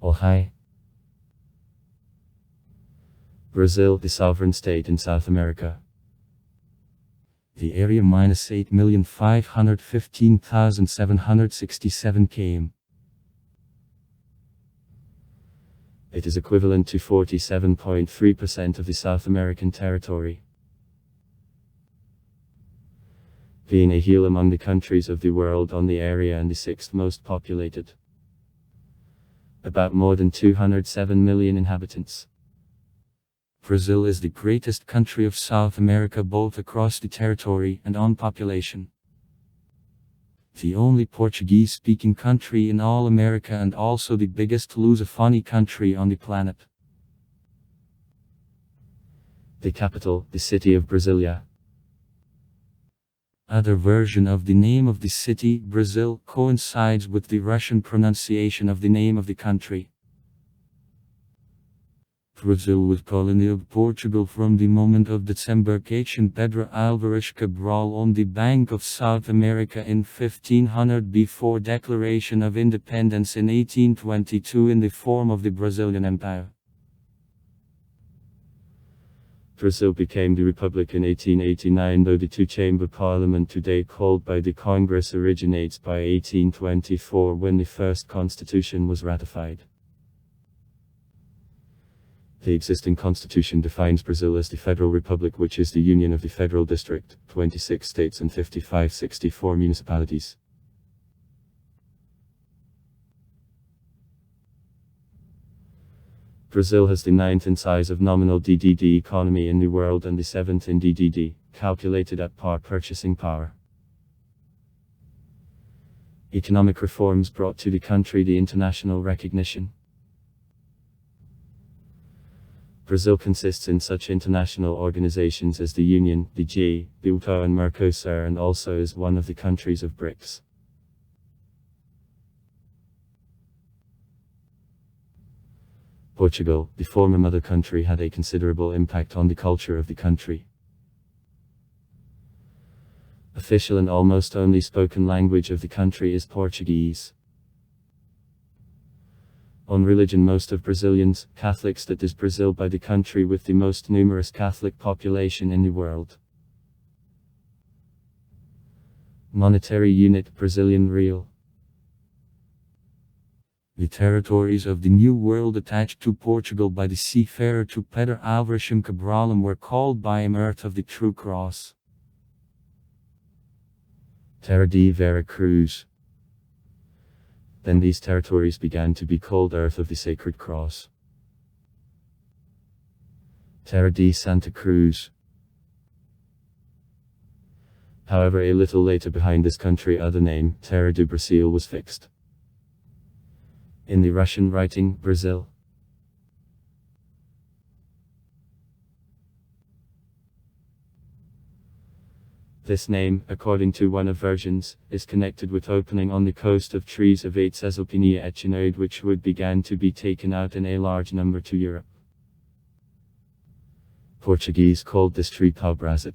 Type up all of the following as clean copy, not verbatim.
Oh hi. Brazil, the sovereign state in South America. The area minus 8,515,767 km. It is equivalent to 47.3% of the South American territory. Being a heel among the countries of the world on the area and the sixth most populated. About more than 207 million inhabitants. Brazil is the greatest country of South America both across the territory and on population. The only Portuguese-speaking country in all America and also the biggest Lusophony country on the planet. The capital, the city of Brasilia. Other version of the name of the city, Brazil, coincides with the Russian pronunciation of the name of the country. Brazil was colony of Portugal from the moment of disembarkation Pedro Álvares Cabral on the bank of South America in 1500 before declaration of independence in 1822 in the form of the Brazilian Empire. Brazil became the Republic in 1889, though the two-chamber parliament today called by the Congress originates by 1824 when the first constitution was ratified. The existing constitution defines Brazil as the Federal Republic, which is the union of the Federal District, 26 states and 64 municipalities. Brazil has the 9th in size of nominal DDD economy in the world and the 7th in DDD, calculated at par purchasing power. Economic reforms brought to the country the international recognition. Brazil consists in such international organizations as the Union, the G, UTA and Mercosur, and also is one of the countries of BRICS. Portugal, the former mother country, had a considerable impact on the culture of the country. Official and almost only spoken language of the country is Portuguese. On religion, most of Brazilians, Catholics, that is Brazil by the country with the most numerous Catholic population in the world. Monetary unit, Brazilian real. The territories of the New World attached to Portugal by the seafarer to Pedro Álvares Cabral were called by him Earth of the True Cross. Terra de Vera Cruz. Then these territories began to be called Earth of the Sacred Cross. Terra de Santa Cruz. However, a little later behind this country other name, Terra do Brasil, was fixed. In the Russian writing, Brazil. This name, according to one of versions, is connected with opening on the coast of trees of Aetzesalpinia echinoid, which would began to be taken out in a large number to Europe. Portuguese called this tree pau-brasil.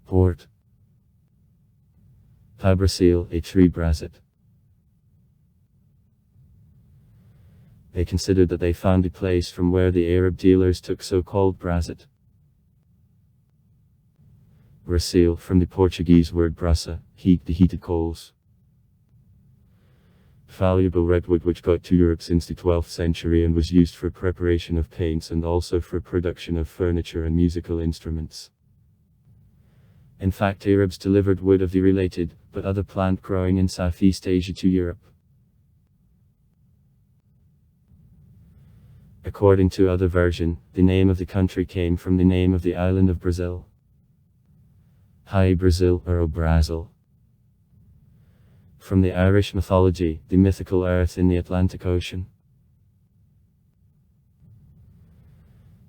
Port. Pau-brasil, a tree brasil. They considered that they found a place from where the Arab dealers took so-called brasil. Brasil, from the Portuguese word brasa, heat, the heated coals. Valuable redwood which got to Europe since the 12th century and was used for preparation of paints and also for production of furniture and musical instruments. In fact, Arabs delivered wood of the related, but other plant growing in Southeast Asia to Europe. According to other version, the name of the country came from the name of the island of Brazil. Hi Brazil, or O Brasil. From the Irish mythology, the mythical earth in the Atlantic Ocean.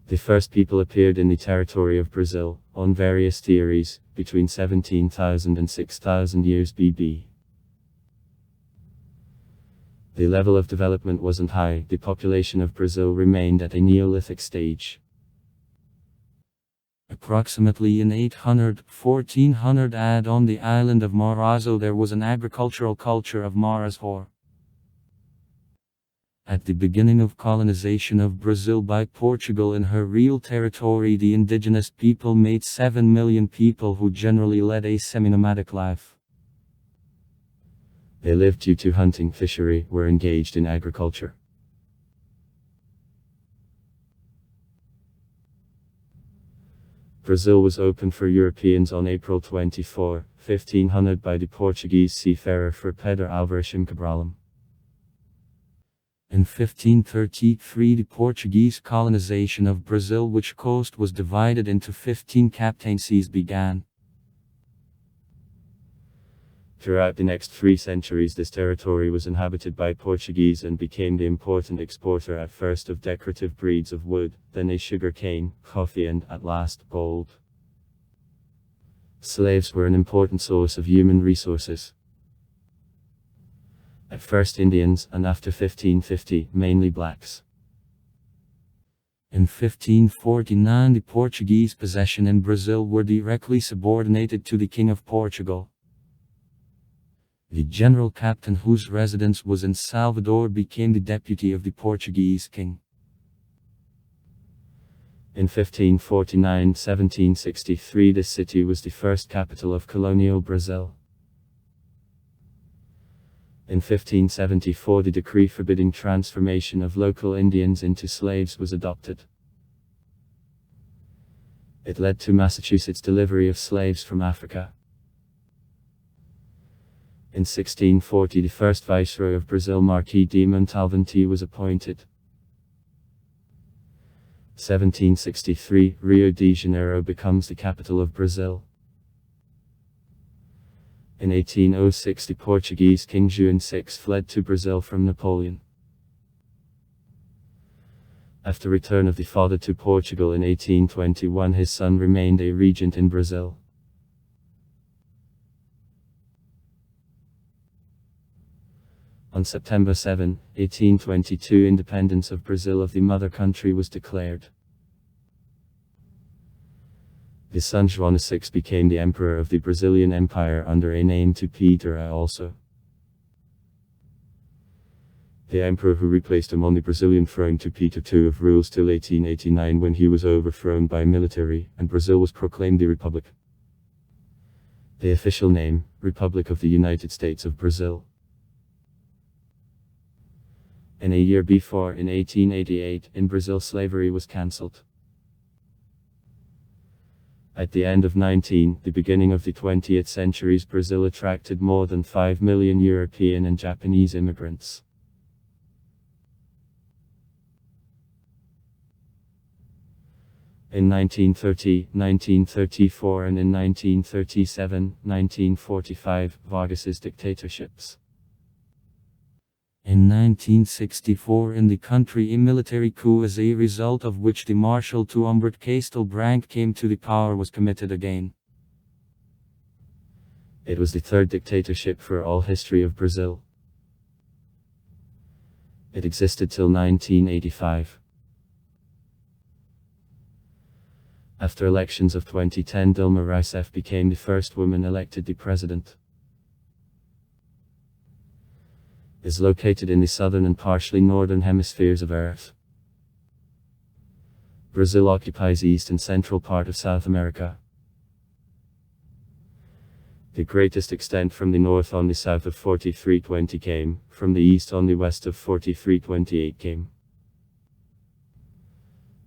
The first people appeared in the territory of Brazil, on various theories, between 17,000 and 6,000 years BB. The level of development wasn't high, the population of Brazil remained at a Neolithic stage. Approximately in 1400 AD on the island of Marazo there was an agricultural culture of Marasor. At the beginning of colonization of Brazil by Portugal in her real territory, the indigenous people made 7 million people who generally led a semi-nomadic life. They lived due to hunting, fishery, were engaged in agriculture. Brazil was opened for Europeans on April 24, 1500 by the Portuguese seafarer Fray Pedro Álvares Cabral. In 1533 the Portuguese colonization of Brazil, which coast was divided into 15 captaincies, began. Throughout the next 3 centuries this territory was inhabited by Portuguese and became the important exporter at first of decorative breeds of wood, then a sugar cane, coffee and, at last, gold. Slaves were an important source of human resources. At first Indians, and after 1550, mainly blacks. In 1549 the Portuguese possessions in Brazil were directly subordinated to the King of Portugal. The general captain, whose residence was in Salvador, became the deputy of the Portuguese king. In 1549-1763 this city was the first capital of colonial Brazil. In 1574 the decree forbidding transformation of local Indians into slaves was adopted. It led to Massachusetts' delivery of slaves from Africa. In 1640 the first viceroy of Brazil, Marquis de Montalvente, was appointed. 1763 Rio de Janeiro becomes the capital of Brazil. In 1806 the Portuguese King João VI fled to Brazil from Napoleon. After return of the father to Portugal in 1821 his son remained a regent in Brazil. On September 7, 1822 independence of Brazil of the mother country was declared. His son João VI became the emperor of the Brazilian Empire under a name to Peter I also. The emperor who replaced him on the Brazilian throne to Peter II of rules till 1889 when he was overthrown by military, and Brazil was proclaimed a republic. The official name, Republic of the United States of Brazil. In a year before, in 1888, in Brazil slavery was cancelled. At the end of the beginning of the 20th century, Brazil attracted more than 5 million European and Japanese immigrants. In 1930, 1934 and in 1937, 1945, Vargas's dictatorships. In 1964 in the country a military coup as a result of which the Marshal Humberto Castelo Branco came to the power was committed again. It was the third dictatorship for all history of Brazil. It existed till 1985. After elections of 2010 Dilma Rousseff became the first woman elected the president. Is located in the southern and partially northern hemispheres of Earth. Brazil occupies the east and central part of South America. The greatest extent from the north on the south of 4320 km, from the east on the west of 4328 km.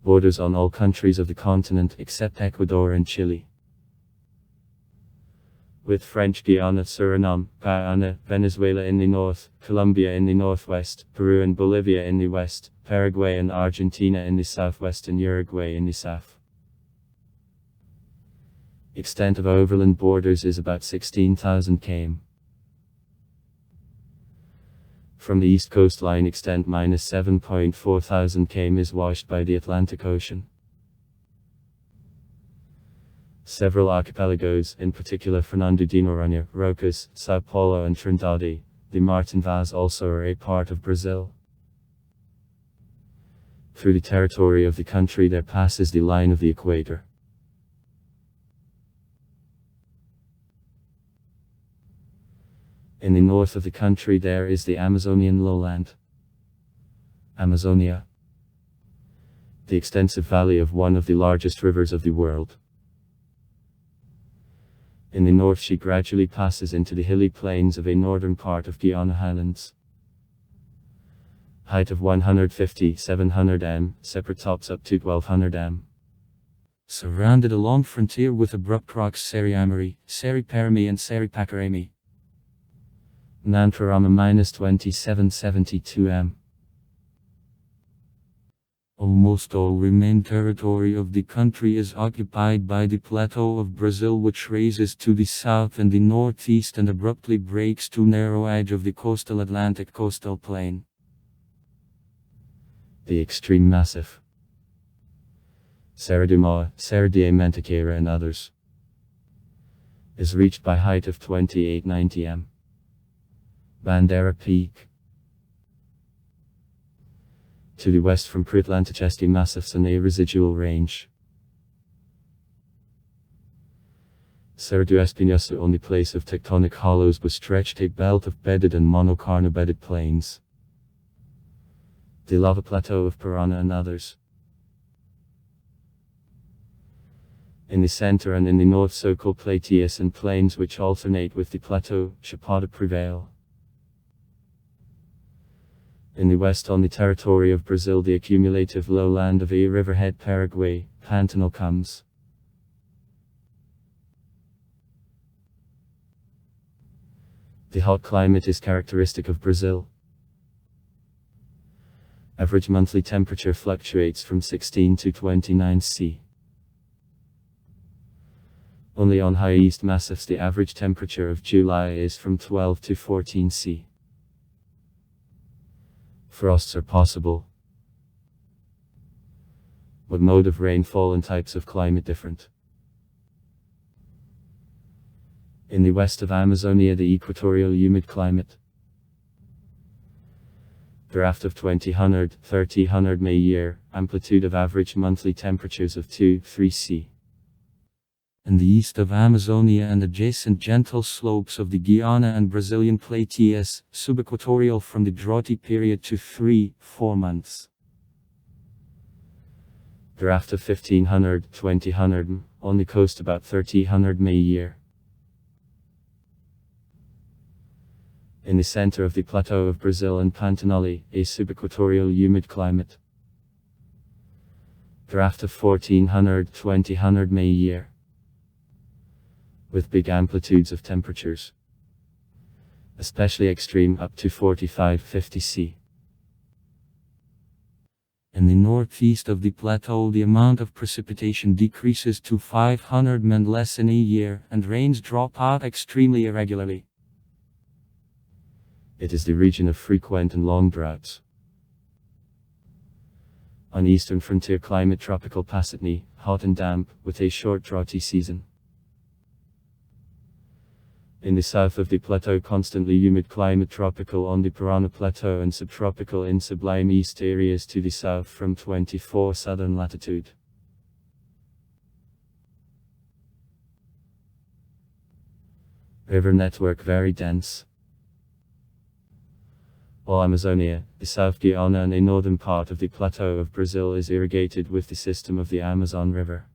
Borders on all countries of the continent except Ecuador and Chile. With French Guiana, Suriname, Guyana, Venezuela in the north, Colombia in the northwest, Peru and Bolivia in the west, Paraguay and Argentina in the southwest and Uruguay in the south. Extent of overland borders is about 16,000 km. From the east coastline extent -7.4 thousand km is washed by the Atlantic Ocean. Several archipelagos, in particular Fernando de Noronha, Rocas, Sao Paulo and Trindade, the Martin Vaz also are a part of Brazil. Through the territory of the country there passes the line of the equator. In the north of the country there is the Amazonian lowland. Amazonia. The extensive valley of one of the largest rivers of the world. In the north she gradually passes into the hilly plains of a northern part of Guiana Highlands. Height of 150-700 m, separate tops up to 1200 m. Surrounded along frontier with abrupt rocks Seri Amari, Seri Parami and Seri Pakarami. Nantrarama -2772 m. Almost all remaining territory of the country is occupied by the Plateau of Brazil, which raises to the south and the northeast and abruptly breaks to narrow edge of the coastal Atlantic coastal plain. The extreme massif. Serra do Mar, Serra de Mantiqueira and others. Is reached by height of 2890 m. Bandeira Peak. To the west from Preatlanticeski Massifs and a residual range. Serra do Espinhoso, only place of tectonic hollows, was stretched a belt of bedded and monocarno-bedded plains. The lava plateau of Parana and others. In the center and in the north so-called plateaus and plains which alternate with the plateau, Chapada prevail. In the west on the territory of Brazil the accumulative lowland of a riverhead Paraguay, Pantanal comes. The hot climate is characteristic of Brazil. Average monthly temperature fluctuates from 16 to 29 C. Only on high east massifs the average temperature of July is from 12 to 14 C. Frosts are possible. But mode of rainfall and types of climate different. In the west of Amazonia the equatorial humid climate. Draft of 2000-3000 May year, amplitude of average monthly temperatures of 2-3 C. In the east of Amazonia and adjacent gentle slopes of the Guiana and Brazilian plateaus, subequatorial from the droughty period to 3-4 months. Draft of 1500-2000, on the coast about 3000 May year. In the center of the plateau of Brazil and Pantanal, a subequatorial humid climate. Draft of 1400-2000 May year. With big amplitudes of temperatures. Especially extreme up to 45-50 C. In the northeast of the plateau the amount of precipitation decreases to 500 mm less in a year, and rains drop out extremely irregularly. It is the region of frequent and long droughts. On eastern frontier climate tropical Pasatni, hot and damp, with a short droughty season. In the south of the plateau constantly humid climate tropical on the Parana Plateau and subtropical in sublime east areas to the south from 24 southern latitude. River network very dense. All Amazonia, the South Guiana and a northern part of the plateau of Brazil is irrigated with the system of the Amazon River.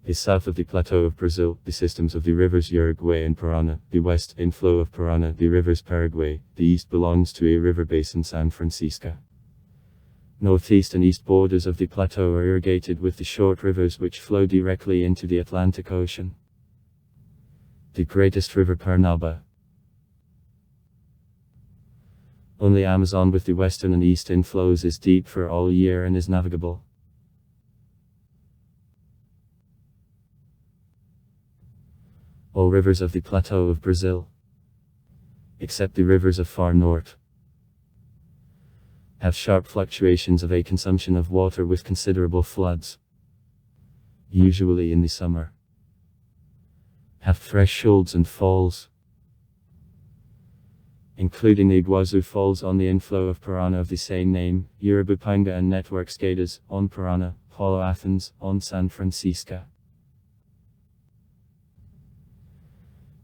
The south of the plateau of Brazil, the systems of the rivers Uruguay and Parana, the west, inflow of Parana, the rivers Paraguay, the east belongs to a river basin San Francisco. Northeast and east borders of the plateau are irrigated with the short rivers which flow directly into the Atlantic Ocean. The greatest river Parnaíba. Only Amazon with the western and east inflows is deep for all year and is navigable. All rivers of the plateau of Brazil, except the rivers of far north, have sharp fluctuations of a consumption of water with considerable floods, usually in the summer, have thresholds and falls, including the Iguazu Falls on the inflow of Parana of the same name, Urubupanga and network Skadas, on Parana, Paulo Athens, on San Francisco.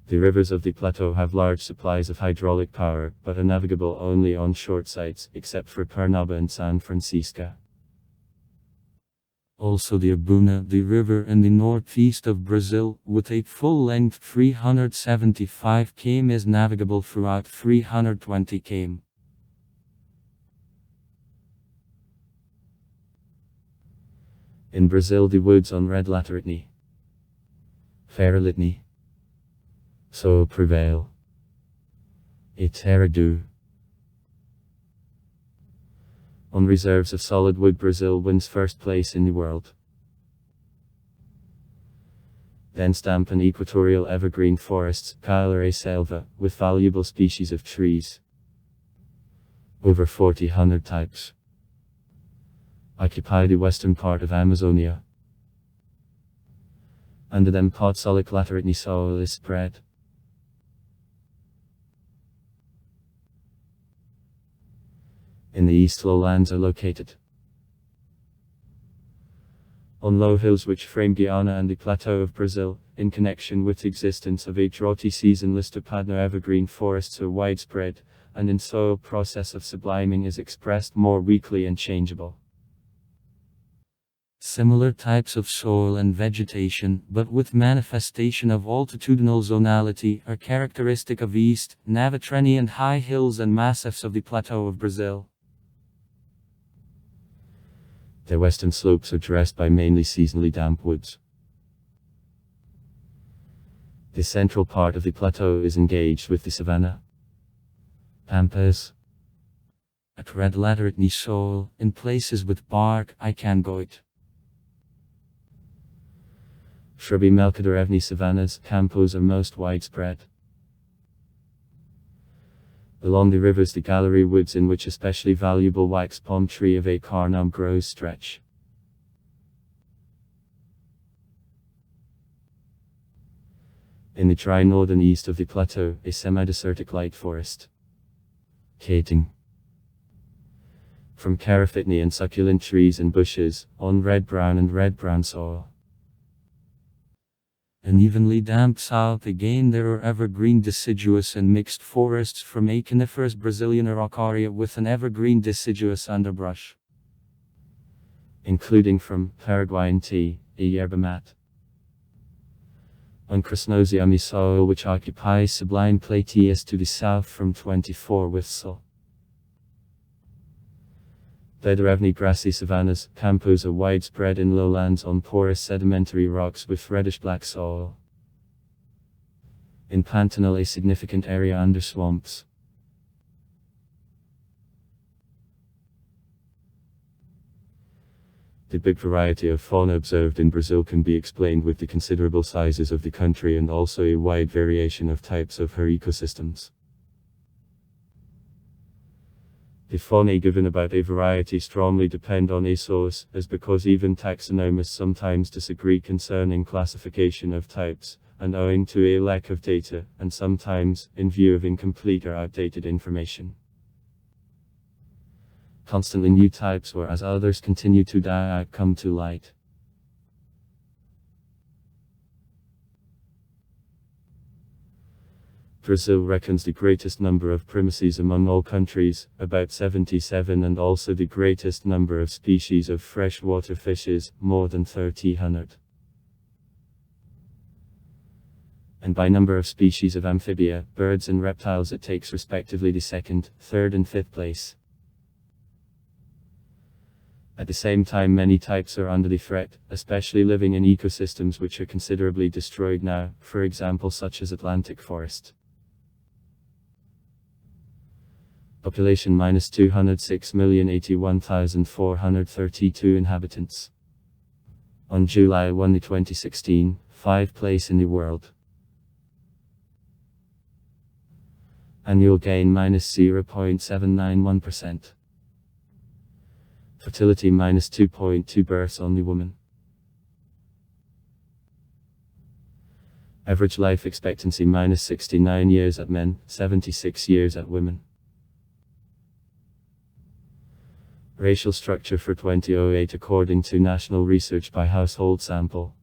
The rivers of the plateau have large supplies of hydraulic power, but are navigable only on short sites, except for Parnaíba and San Francisco. Also the Abuna, the river in the northeast of Brazil, with a full-length 375 km is navigable throughout 320 km. In Brazil, the woods on Red Lateritni, Feralitni, so prevail. Iteradu. On reserves of solid wood, Brazil wins first place in the world. Then stamp and equatorial evergreen forests, Cailere selva, with valuable species of trees. Over 400 types. Occupy the western part of Amazonia. Under them Potsolic Lateritni soil is spread. In the east, lowlands are located. On low hills which frame Guiana and the plateau of Brazil, in connection with the existence of a droughty season, Listopadno evergreen forests are widespread, and in soil process of subliming is expressed more weakly and changeable. Similar types of soil and vegetation, but with manifestation of altitudinal zonality, are characteristic of East, Navatreni and high hills and massifs of the plateau of Brazil. Their western slopes are dressed by mainly seasonally damp woods. The central part of the plateau is engaged with the savanna, pampas. At Red Lateritni soil, in places with bark, Icangoit. Shrubby Melkadorevni savannas, campos are most widespread. Along the rivers, the gallery woods in which especially valuable wax palm tree of Acarnum grows stretch. In the dry northern east of the plateau, a semi-desertic light forest. Cating. From Carafitni and succulent trees and bushes, on red-brown and red-brown soil. In evenly damp south again there are evergreen deciduous and mixed forests from a coniferous Brazilian araucaria with an evergreen deciduous underbrush. Including from Paraguayan tea, a yerba mate. On Krasnosiami soil which occupies sublime plateaus to the south from 24 with Sil. Vedorevni grassy savannas, campos are widespread in lowlands on porous sedimentary rocks with reddish-black soil. In Pantanal a significant area under swamps. The big variety of fauna observed in Brazil can be explained with the considerable sizes of the country and also a wide variation of types of her ecosystems. The faunae given about a variety strongly depend on a source, as because even taxonomists sometimes disagree concerning classification of types, and owing to a lack of data, and sometimes, in view of incomplete or outdated information. Constantly new types, whereas others continue to die out, come to light. Brazil reckons the greatest number of primacies among all countries, about 77, and also the greatest number of species of freshwater fishes, more than 300. And by number of species of amphibia, birds and reptiles it takes respectively the second, third and fifth place. At the same time many types are under the threat, especially living in ecosystems which are considerably destroyed now, for example such as Atlantic forest. Population minus 206,081,432 inhabitants. On July 1, 2016, 5th place in the world. Annual gain minus 0.791%. Fertility minus 2.2 births on the woman. Average life expectancy minus 69 years at men, 76 years at women. Racial structure for 2008 according to national research by household sample.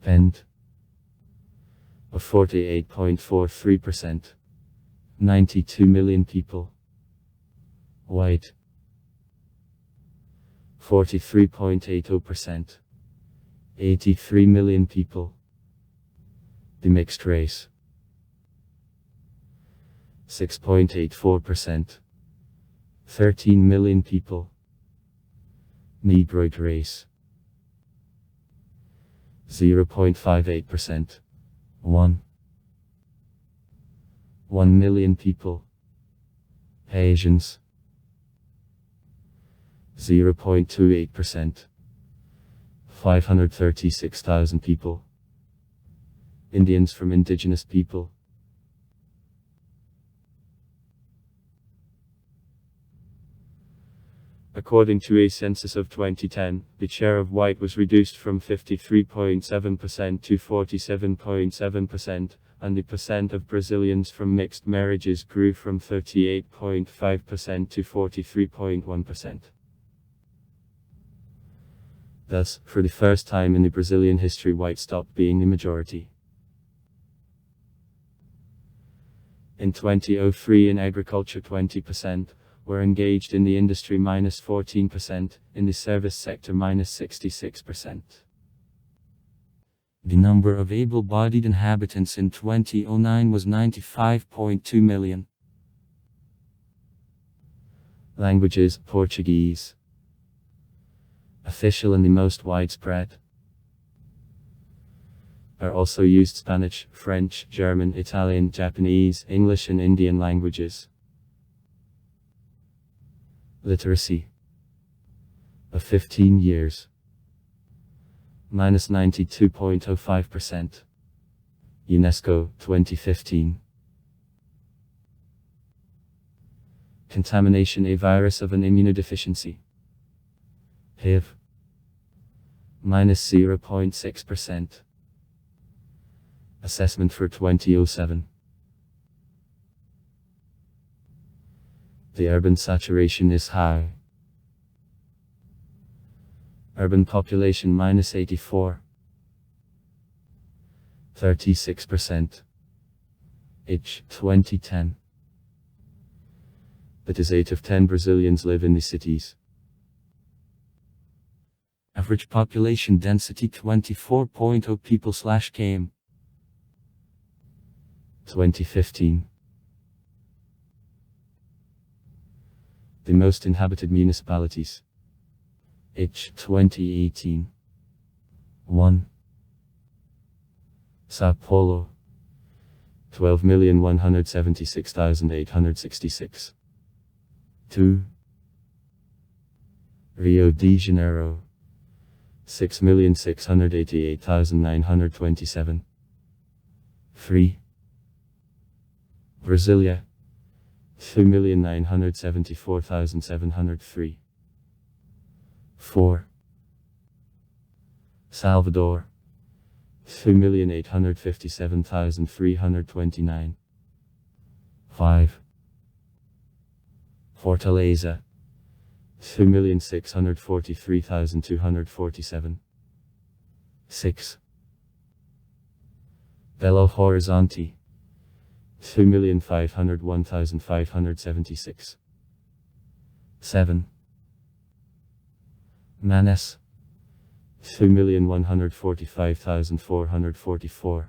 Pend. of 48.43%. 92 million people. White. 43.80%. 83 million people. The mixed race. 6.84%. 13 million people. Negroid race. 0.58%. 1 million people. Asians. 0.28%. 536,000 people. Indians from indigenous people. According to a census of 2010, the share of white was reduced from 53.7% to 47.7%, and the percent of Brazilians from mixed marriages grew from 38.5% to 43.1%. Thus, for the first time in the Brazilian history, white stopped being the majority. In 2003, in agriculture 20% were engaged in the industry -14%, in the service sector -66%. The number of able-bodied inhabitants in 2009 was 95.2 million. Languages: Portuguese. Official and the most widespread. Are also used Spanish, French, German, Italian, Japanese, English and Indian languages. Literacy of 15 years -92.05%. UNESCO 2015. Contamination: a virus of an immunodeficiency. HIV -0.6%. Assessment for 2007. The urban saturation is high. Urban population -84. 36%. Age 2010. That is 8 of 10 Brazilians live in the cities. Average population density 24.0 people/km. 2015. The most inhabited municipalities. H 2018. 1. Sao Paulo. 12,176,866. 2. Rio de Janeiro. 6,688,927. 3. Brasilia. 2,974,703. 4. Salvador. 2,857,329. 5. Fortaleza. 2,643,247. 6. Belo Horizonte. 2,501,576. 7. Manaus. 2,145,444.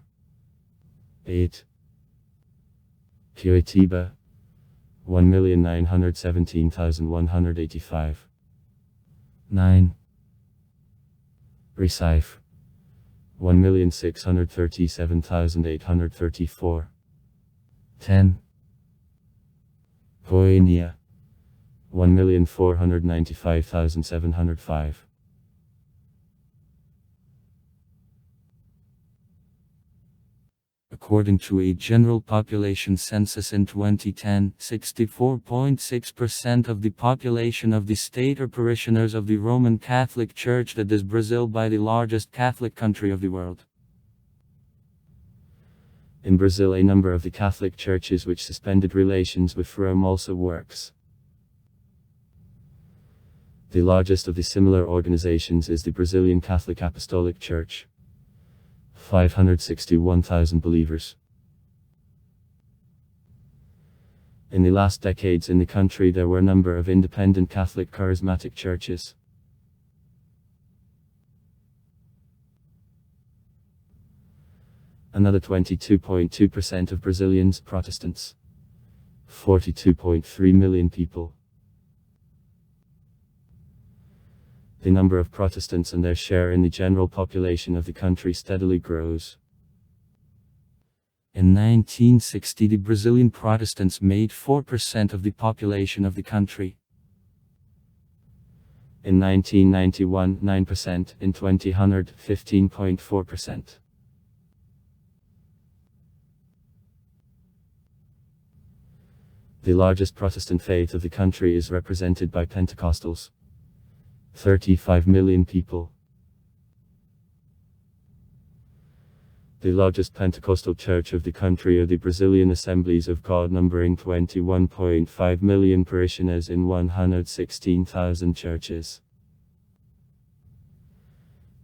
8. Curitiba. 1,917,185. 9. Recife. 1,637,834. 10. Goiânia. 1,495,705. According to a general population census in 2010, 64.6% of the population of the state are parishioners of the Roman Catholic Church, that is Brazil by the largest Catholic country of the world. In Brazil, a number of the Catholic churches which suspended relations with Rome also works. The largest of the similar organizations is the Brazilian Catholic Apostolic Church. 561,000 believers. In the last decades in the country there were a number of independent Catholic charismatic churches. Another 22.2% of Brazilians Protestants. 42.3 million people. The number of Protestants and their share in the general population of the country steadily grows. In 1960, the Brazilian Protestants made 4% of the population of the country. In 1991, 9%, in 2000, 15.4%. The largest Protestant faith of the country is represented by Pentecostals. 35 million people. The largest Pentecostal church of the country are the Brazilian Assemblies of God, numbering 21.5 million parishioners in 116,000 churches.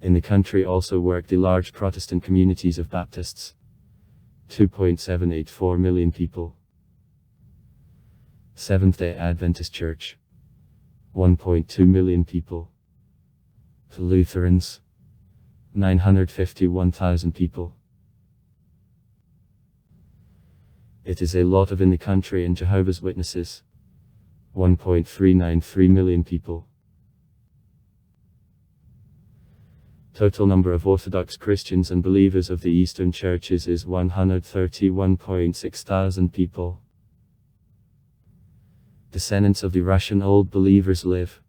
In the country also work the large Protestant communities of Baptists. 2.784 million people. Seventh-day Adventist Church. 1.2 million people. The Lutherans. 951,000 people. It is a lot of in the country, and Jehovah's Witnesses. 1.393 million people. Total number of Orthodox Christians and believers of the Eastern churches is 131.6 thousand people. Descendants of the Russian Old Believers live.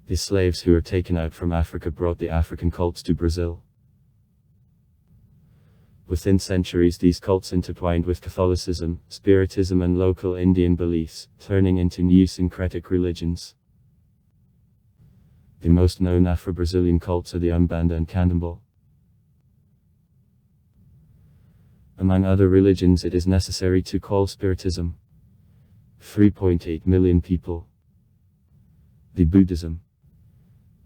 The slaves who were taken out from Africa brought the African cults to Brazil. Within centuries these cults intertwined with Catholicism, Spiritism and local Indian beliefs, turning into new syncretic religions. The most known Afro-Brazilian cults are the Umbanda and Candomblé. Among other religions it is necessary to call Spiritism. 3.8 million people. The Buddhism.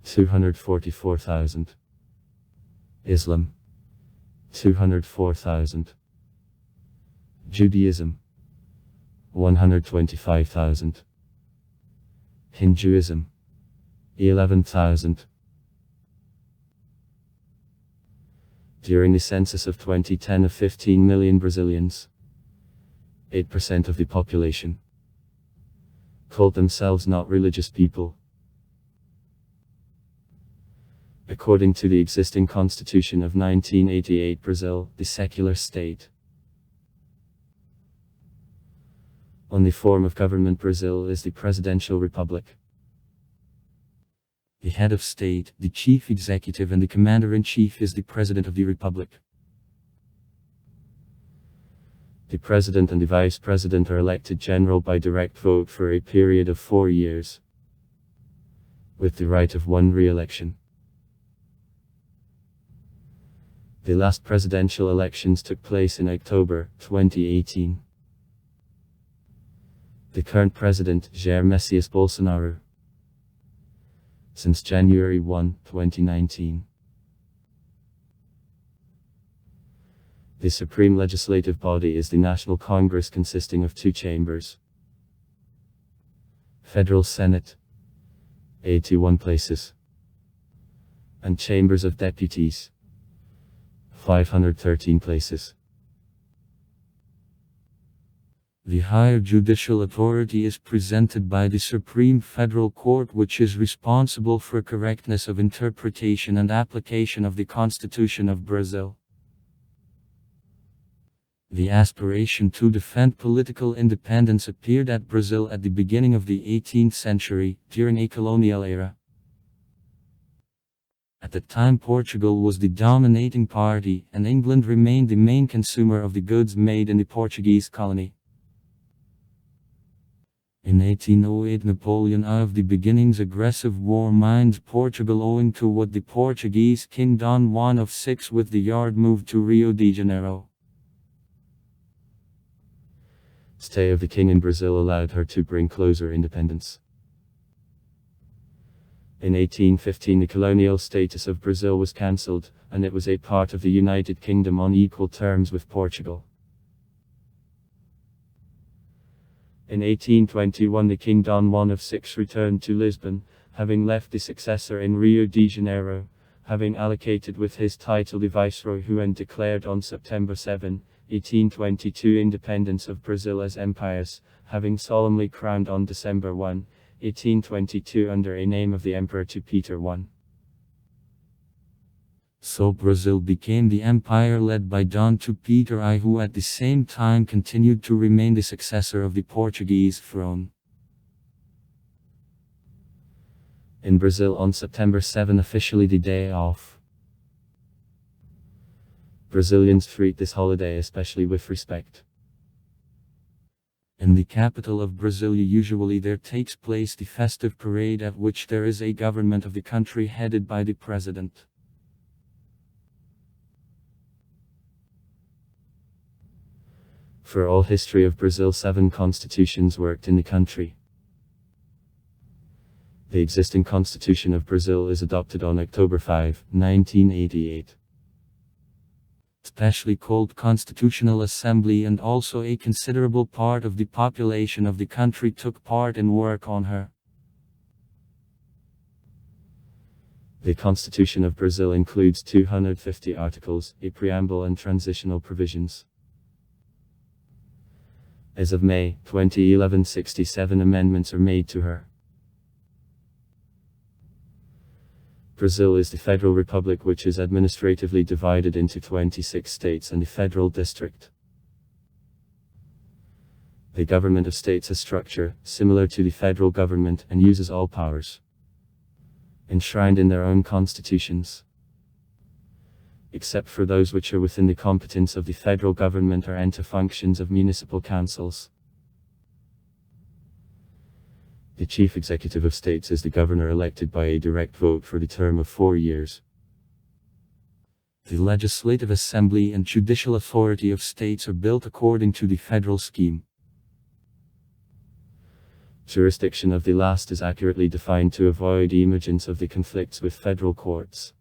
244,000. Islam. 204,000. Judaism. 125,000. Hinduism. 11,000. During the census of 2010 of 15 million Brazilians, 8% of the population called themselves not religious people. According to the existing Constitution of 1988, Brazil, the secular state. On the form of government, Brazil is the presidential republic. The head of state, the chief executive and the commander-in-chief is the president of the republic. The president and the vice president are elected general by direct vote for a period of 4 years, with the right of one re-election. The last presidential elections took place in October 2018. The current president, Jair Messias Bolsonaro, since January 1, 2019. The supreme legislative body is the National Congress, consisting of 2 chambers. Federal Senate, 81 places. And Chambers of Deputies, 513 places. The higher judicial authority is presented by the Supreme Federal Court, which is responsible for correctness of interpretation and application of the Constitution of Brazil. The aspiration to defend political independence appeared at Brazil at the beginning of the 18th century, during a colonial era. At the time Portugal was the dominating party, and England remained the main consumer of the goods made in the Portuguese colony. In 1808 Napoleon of the beginning's aggressive war mined Portugal, owing to what the Portuguese king Dom Juan of VI with the yard moved to Rio de Janeiro. Stay of the king in Brazil allowed her to bring closer independence. In 1815 the colonial status of Brazil was cancelled, and it was a part of the United Kingdom on equal terms with Portugal. In 1821 the King Dom Juan of VI returned to Lisbon, having left the successor in Rio de Janeiro, having allocated with his title the Viceroy who and declared on September 7, 1822 independence of Brazil as empires, having solemnly crowned on December 1, 1822 under a name of the Emperor to Peter I. So Brazil became the empire led by Dom to Peter I, who at the same time continued to remain the successor of the Portuguese throne. In Brazil on September 7 officially the day off. Brazilians treat this holiday especially with respect. In the capital of Brasilia usually there takes place the festive parade at which there is a government of the country headed by the president. For all history of Brazil 7 constitutions worked in the country. The existing constitution of Brazil is adopted on October 5, 1988. Specially called Constitutional Assembly, and also a considerable part of the population of the country took part in work on her. The Constitution of Brazil includes 250 articles, a preamble and transitional provisions. As of May 2011, 67 amendments are made to her. Brazil is the federal republic which is administratively divided into 26 states and a federal district. The government of states has structure, similar to the federal government, and uses all powers enshrined in their own constitutions, except for those which are within the competence of the federal government or enter functions of municipal councils. The chief executive of states is the governor elected by a direct vote for the term of 4 years. The legislative assembly and judicial authority of states are built according to the federal scheme. Jurisdiction of the last is accurately defined to avoid emergence of the conflicts with federal courts.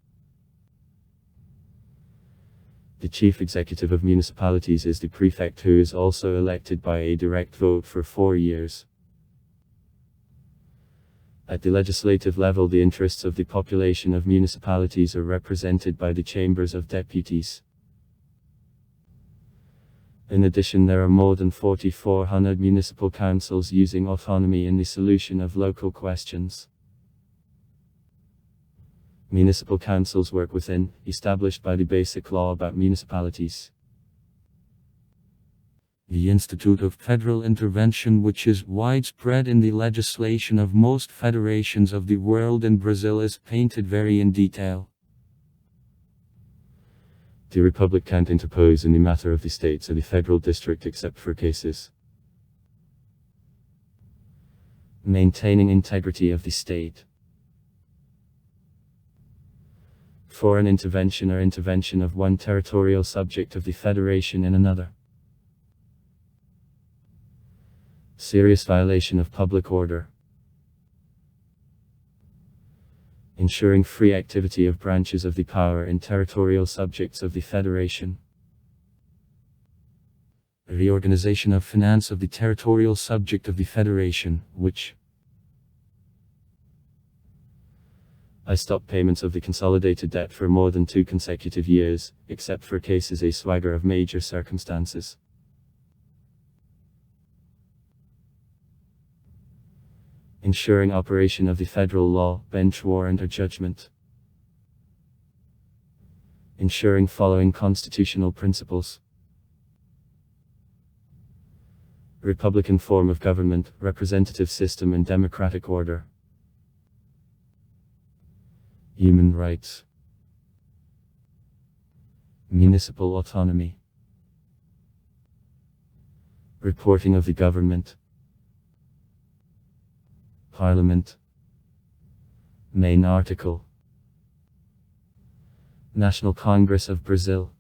The chief executive of municipalities is the prefect, who is also elected by a direct vote for 4 years. At the legislative level, the interests of the population of municipalities are represented by the chambers of deputies. In addition, there are more than 4,400 municipal councils using autonomy in the solution of local questions. Municipal councils work within, established by the basic law about municipalities, the Institute of Federal Intervention, which is widespread in the legislation of most federations of the world in Brazil, is painted very in detail. The Republic can't interpose in the matter of the states or the federal district except for cases maintaining integrity of the state. Foreign intervention or intervention of one territorial subject of the federation in another. Serious violation of public order. Ensuring free activity of branches of the power in territorial subjects of the federation. Reorganization of finance of the territorial subject of the federation, which I stop payments of the consolidated debt for more than 2 consecutive years, except for cases a swagger of major circumstances. Ensuring operation of the federal law, bench warrant or judgment. Ensuring following constitutional principles. Republican form of government, representative system and democratic order. Human rights. Municipal autonomy. Reporting of the government. Parliament. Main article. National Congress of Brazil.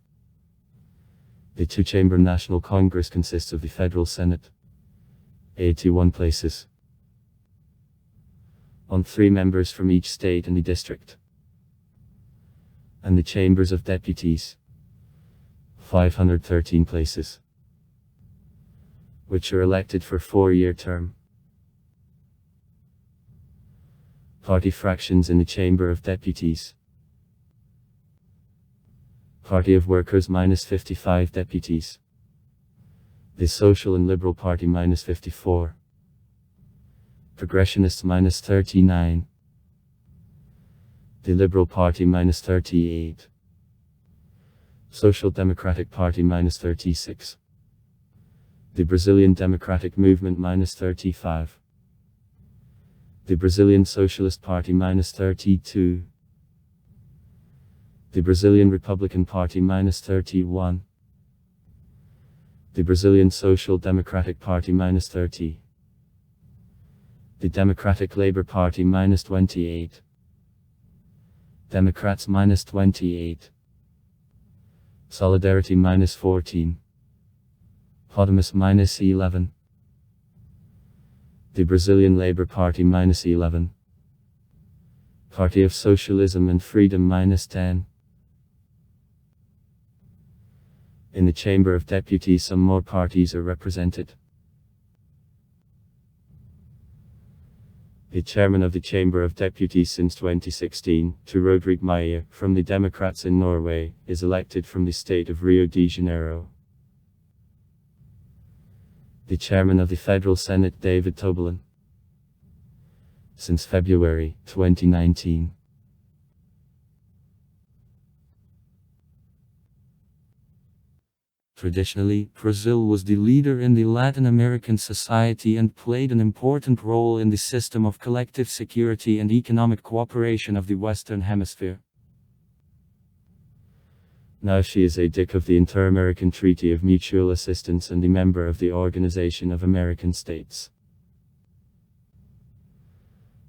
The two-chamber National Congress consists of the Federal Senate, 81 places, on 3 members from each state and the district. And the Chambers of Deputies, 513 places, which are elected for 4-year term. Party fractions in the Chamber of Deputies. Party of Workers -55 deputies. The Social and Liberal Party -54. Progressionists -39. The Liberal Party -38. Social Democratic Party -36. The Brazilian Democratic Movement -35. The Brazilian Socialist Party -32. The Brazilian Republican Party -31. The Brazilian Social Democratic Party -30. The Democratic Labour Party -28. Democrats -28. Solidarity -14. Podemos -11. The Brazilian Labour Party -11. Party of Socialism and Freedom -10. In the Chamber of Deputies, some more parties are represented. The chairman of the Chamber of Deputies since 2016, to Rodrigo Maia, from the Democrats in Norway, is elected from the state of Rio de Janeiro. The chairman of the Federal Senate, David Tobalin, since February 2019. Traditionally, Brazil was the leader in the Latin American society and played an important role in the system of collective security and economic cooperation of the Western Hemisphere. Now she is a DIC of the Inter-American Treaty of Mutual Assistance and a member of the Organization of American States.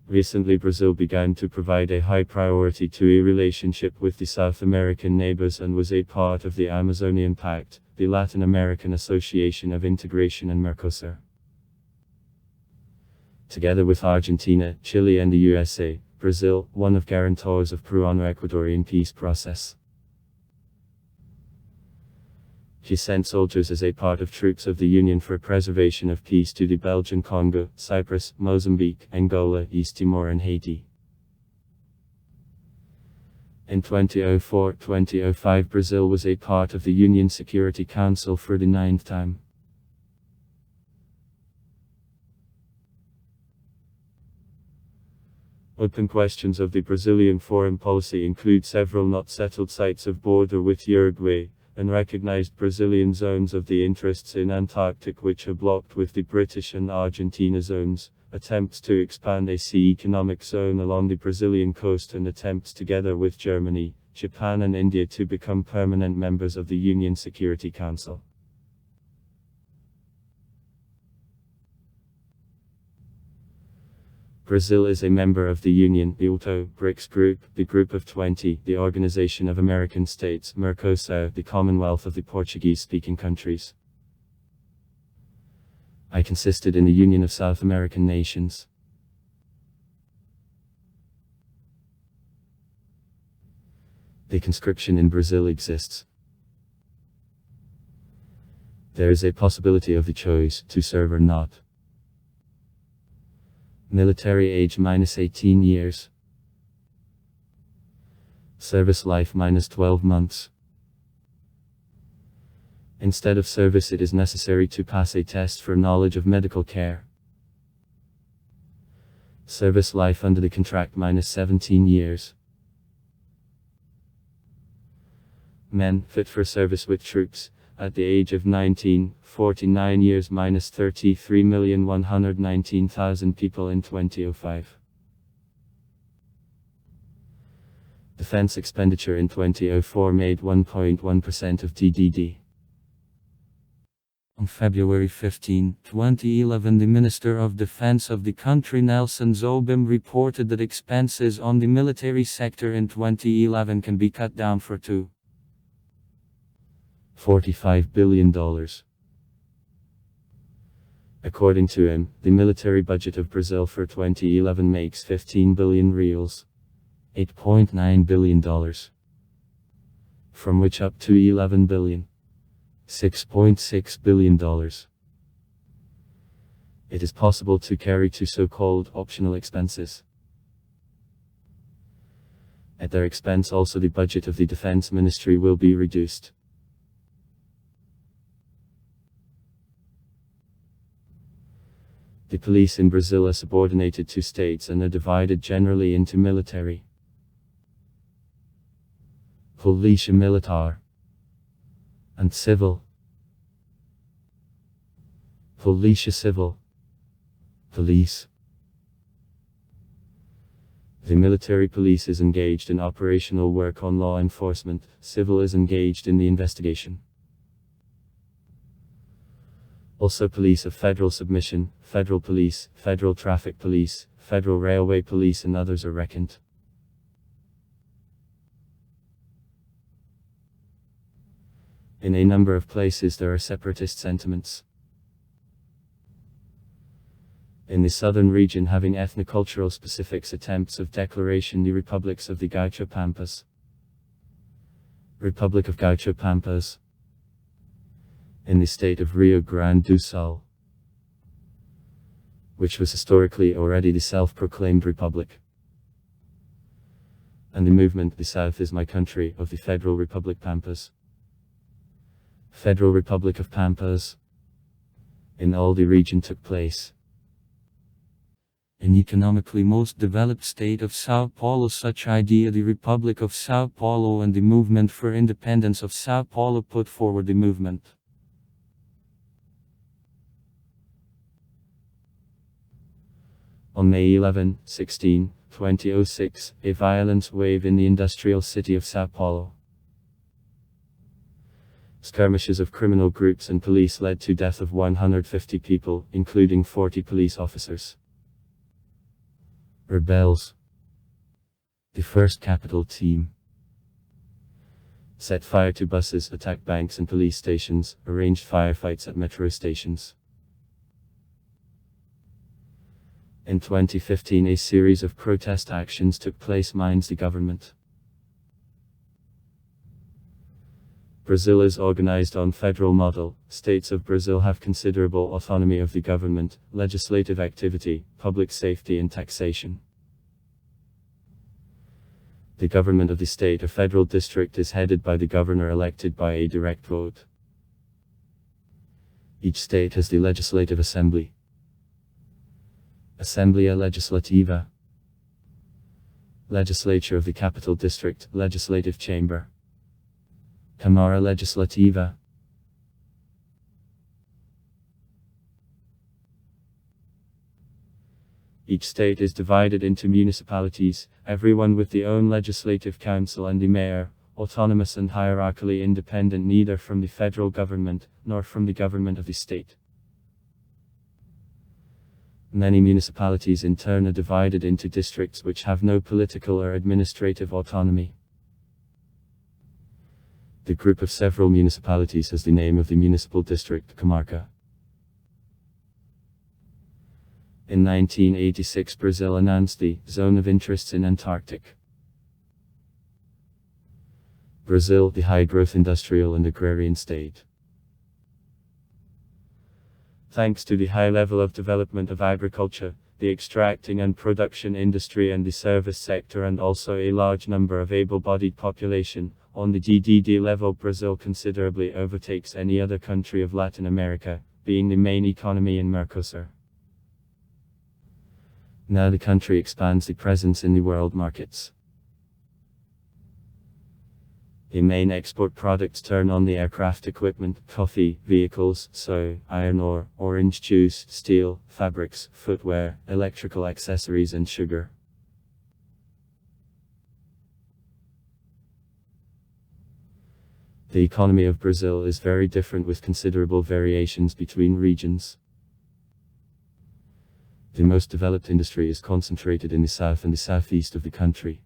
Recently, Brazil began to provide a high priority to a relationship with the South American neighbors and was a part of the Amazonian Pact, the Latin American Association of Integration and Mercosur. Together with Argentina, Chile and the USA, Brazil, one of guarantors of Peruano-Ecuadorian peace process. She sent soldiers as a part of troops of the Union for preservation of peace to the Belgian Congo, Cyprus, Mozambique, Angola, East Timor and Haiti. In 2004-2005 Brazil was a part of the Union Security Council for the 9th time. Open questions of the Brazilian foreign policy include several not settled sites of border with Uruguay, unrecognized Brazilian zones of the interests in Antarctic which are blocked with the British and Argentina zones, attempts to expand a sea economic zone along the Brazilian coast and attempts together with Germany, Japan and India to become permanent members of the Union Security Council. Brazil is a member of the Union, the UTO, BRICS Group, the Group of 20, the Organization of American States, Mercosur, the Commonwealth of the Portuguese-speaking countries. I consisted in the Union of South American Nations. The conscription in Brazil exists. There is a possibility of the choice to serve or not. Military age -18 years. Service life -12 months. Instead of service it is necessary to pass a test for knowledge of medical care. Service life under the contract -17 years. Men fit for service with troops, at the age of 19, 49 years -33,119,000 people in 2005. Defense expenditure in 2004 made 1.1% of GDP. On February 15, 2011 the Minister of Defense of the country Nelson Zobim reported that expenses on the military sector in 2011 can be cut down for $45 billion. According to him, the military budget of Brazil for 2011 makes 15 billion reals, $8.9 billion, from which up to 11 billion, $6.6 billion. It is possible to carry two so-called optional expenses. At their expense also the budget of the Defense Ministry will be reduced. The police in Brazil are subordinated to states and are divided generally into military, Polícia Militar, and civil, Polícia Civil, police. The military police is engaged in operational work on law enforcement, civil is engaged in the investigation. Also police of federal submission, federal police, federal traffic police, federal railway police and others are reckoned. In a number of places there are separatist sentiments. In the southern region having ethnocultural specifics, attempts of declaration the republics of the Gaucho Pampas, Republic of Gaucho Pampas, in the state of Rio Grande do Sul, which was historically already the self-proclaimed republic, and the movement The South is My Country of the Federal Republic Pampas, Federal Republic of Pampas, in all the region took place. In economically most developed state of Sao Paulo, such idea the Republic of Sao Paulo and the movement for independence of Sao Paulo put forward the movement. On May 11, 16, 2006, a violent wave in the industrial city of Sao Paulo. Skirmishes of criminal groups and police led to death of 150 people, including 40 police officers. Rebels. The first capital team set fire to buses, attacked banks and police stations, arranged firefights at metro stations. In 2015 a series of protest actions took place against the government. Brazil is organized on federal model. States of Brazil have considerable autonomy of the government, legislative activity, public safety and taxation. The government of the state or federal district is headed by the governor elected by a direct vote. Each state has the legislative assembly, Assembleia Legislativa, legislature of the capital district, legislative chamber, Câmara Legislativa. Each state is divided into municipalities, everyone with their own legislative council and the mayor, autonomous and hierarchically independent neither from the federal government, nor from the government of the state. Many municipalities in turn are divided into districts which have no political or administrative autonomy. The group of several municipalities has the name of the municipal district, Comarca. In 1986 Brazil announced the Zone of Interests in Antarctic. Brazil, the high-growth industrial and agrarian state. Thanks to the high level of development of agriculture, the extracting and production industry and the service sector and also a large number of able-bodied population, on the GDP level Brazil considerably overtakes any other country of Latin America, being the main economy in Mercosur. Now the country expands the presence in the world markets. The main export products turn on the aircraft equipment, coffee, vehicles, soy, iron ore, orange juice, steel, fabrics, footwear, electrical accessories and sugar. The economy of Brazil is very different with considerable variations between regions. The most developed industry is concentrated in the south and the southeast of the country.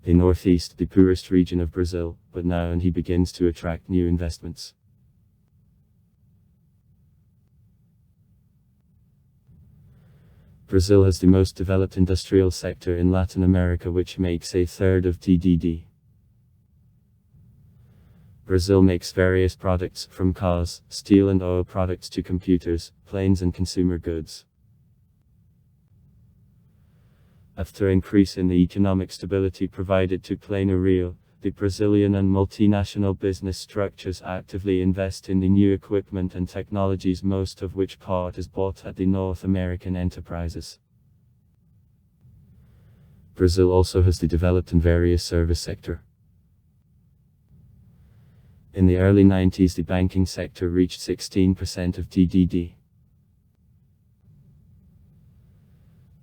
The northeast, the poorest region of Brazil, but now and he begins to attract new investments. Brazil has the most developed industrial sector in Latin America, which makes a third of GDP. Brazil makes various products, from cars, steel and oil products to computers, planes and consumer goods. After increase in the economic stability provided to Plano Rio, the Brazilian and multinational business structures actively invest in the new equipment and technologies, most of which part is bought at the North American enterprises. Brazil also has the developed and various service sector. In the early 90s, the banking sector reached 16% of GDP.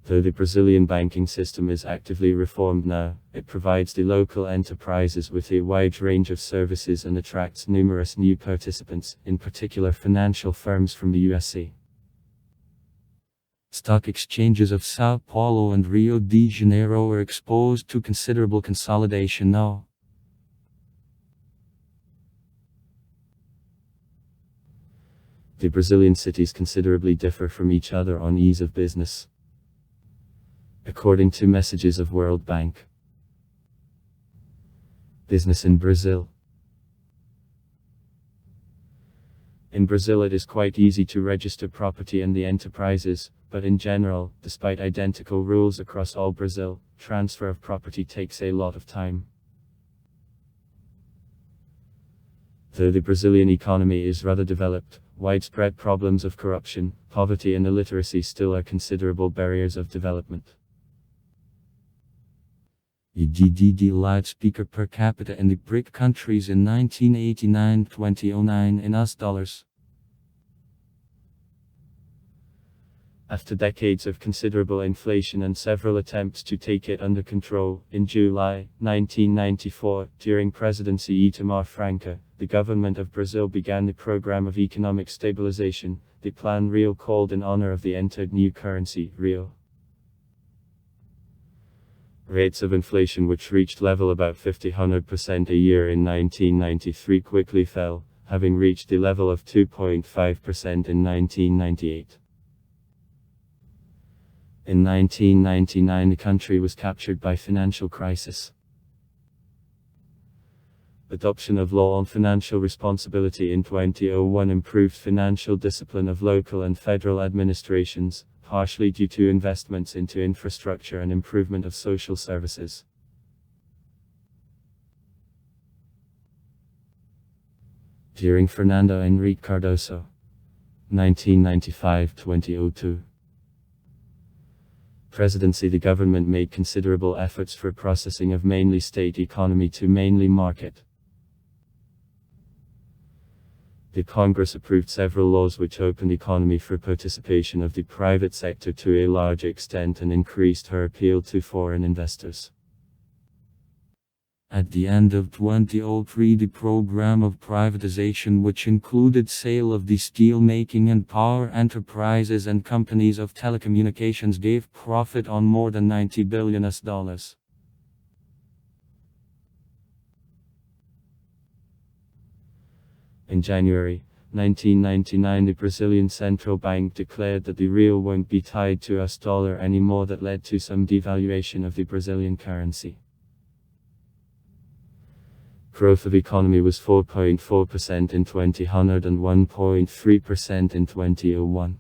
Though the Brazilian banking system is actively reformed now, it provides the local enterprises with a wide range of services and attracts numerous new participants, in particular financial firms from the USA. Stock exchanges of Sao Paulo and Rio de Janeiro are exposed to considerable consolidation now. The Brazilian cities considerably differ from each other on ease of business, according to messages of World Bank. Business in Brazil. In Brazil, it is quite easy to register property and the enterprises, but in general, despite identical rules across all Brazil, transfer of property takes a lot of time. Though the Brazilian economy is rather developed, widespread problems of corruption, poverty and illiteracy still are considerable barriers of development. The GDP loudspeaker per capita in the BRIC countries in 1989-2009 in US dollars. After decades of considerable inflation and several attempts to take it under control, in July 1994, during presidency Itamar Franco, the government of Brazil began the program of economic stabilization, the Plan Real, called in honor of the entered new currency, Real. Rates of inflation, which reached level about 100% a year in 1993, quickly fell, having reached the level of 2.5% in 1998. In 1999, the country was captured by financial crisis. Adoption of law on financial responsibility in 2001 improved financial discipline of local and federal administrations, partially due to investments into infrastructure and improvement of social services. During Fernando Henrique Cardoso, 1995-2002 presidency, the government made considerable efforts for processing of mainly state economy to mainly market. The Congress approved several laws which opened economy for participation of the private sector to a large extent and increased her appeal to foreign investors. At the end of 2003, the program of privatization, which included sale of the steel-making and power enterprises and companies of telecommunications, gave profit on more than $90 billion. In January 1999, the Brazilian Central Bank declared that the real won't be tied to US dollar anymore. That led to some devaluation of the Brazilian currency. Growth of economy was 4.4% in 2000 and 1.3% in 2001.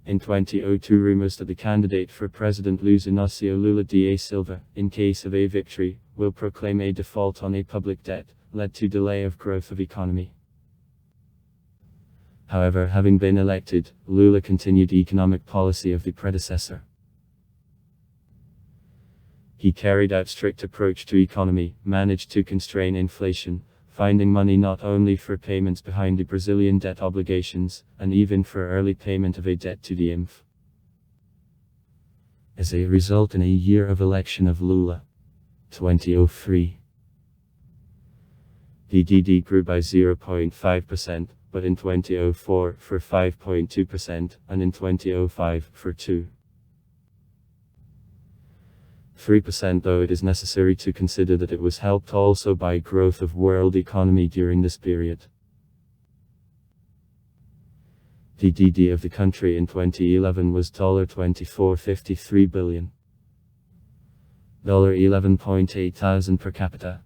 In 2002, rumors that the candidate for president Luiz Inácio Lula da Silva, in case of a victory, will proclaim a default on a public debt, led to delay of growth of economy. However, having been elected, Lula continued economic policy of the predecessor. He carried out strict approach to economy, managed to constrain inflation, finding money not only for payments behind the Brazilian debt obligations, and even for early payment of a debt to the IMF. As a result, in a year of election of Lula, 2003, GDP grew by 0.5%, but in 2004 for 5.2%, and in 2005 for 2.3%, though it is necessary to consider that it was helped also by growth of world economy during this period. GDP of the country in 2011 was $24.53 billion. $11.8 thousand per capita.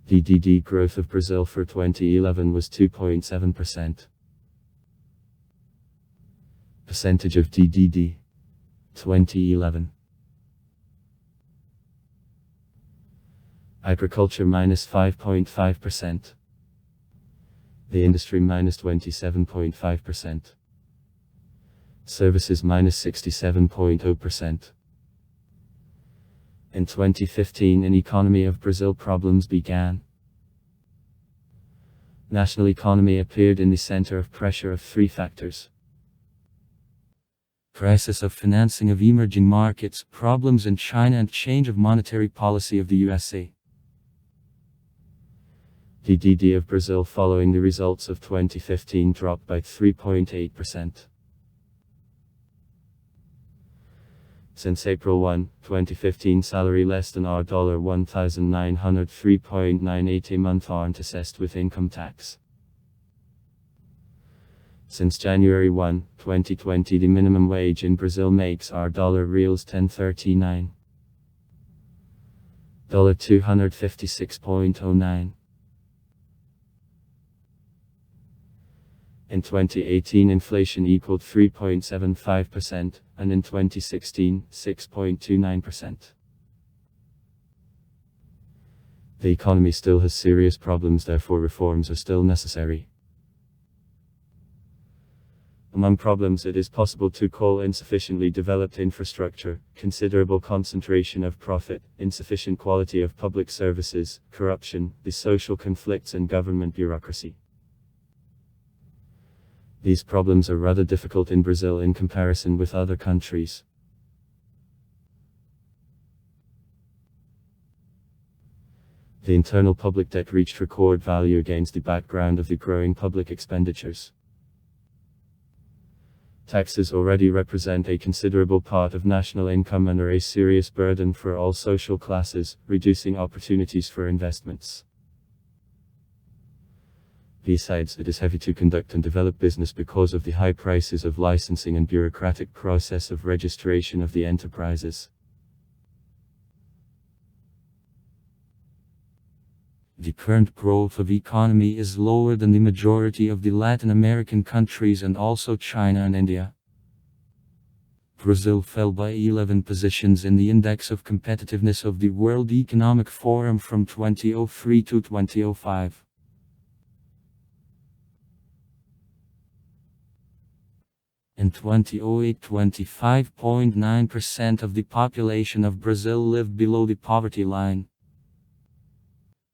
GDP growth of Brazil for 2011 was 2.7%. Percentage of GDP 2011. Agriculture minus 5.5%. The industry minus 27.5%. Services minus 67.0%. In 2015, an economy of Brazil problems began. National economy appeared in the center of pressure of three factors: crisis of financing of emerging markets, problems in China, and change of monetary policy of the USA. GDP of Brazil following the results of 2015 dropped by 3.8%. Since April 1, 2015, salary less than $1,903.98 a month aren't assessed with income tax. Since January 1, 2020, the minimum wage in Brazil makes $Reals 1039. $256.09. In 2018, inflation equaled 3.75%, and in 2016, 6.29%. The economy still has serious problems, therefore reforms are still necessary. Among problems, it is possible to call insufficiently developed infrastructure, considerable concentration of profit, insufficient quality of public services, corruption, the social conflicts, and government bureaucracy. These problems are rather difficult in Brazil in comparison with other countries. The internal public debt reached record value against the background of the growing public expenditures. Taxes already represent a considerable part of national income and are a serious burden for all social classes, reducing opportunities for investments. Besides, it is heavy to conduct and develop business because of the high prices of licensing and bureaucratic process of registration of the enterprises. The current growth of economy is lower than the majority of the Latin American countries and also China and India. Brazil fell by 11 positions in the Index of Competitiveness of the World Economic Forum from 2003 to 2005. In 2008, 25.9% of the population of Brazil lived below the poverty line.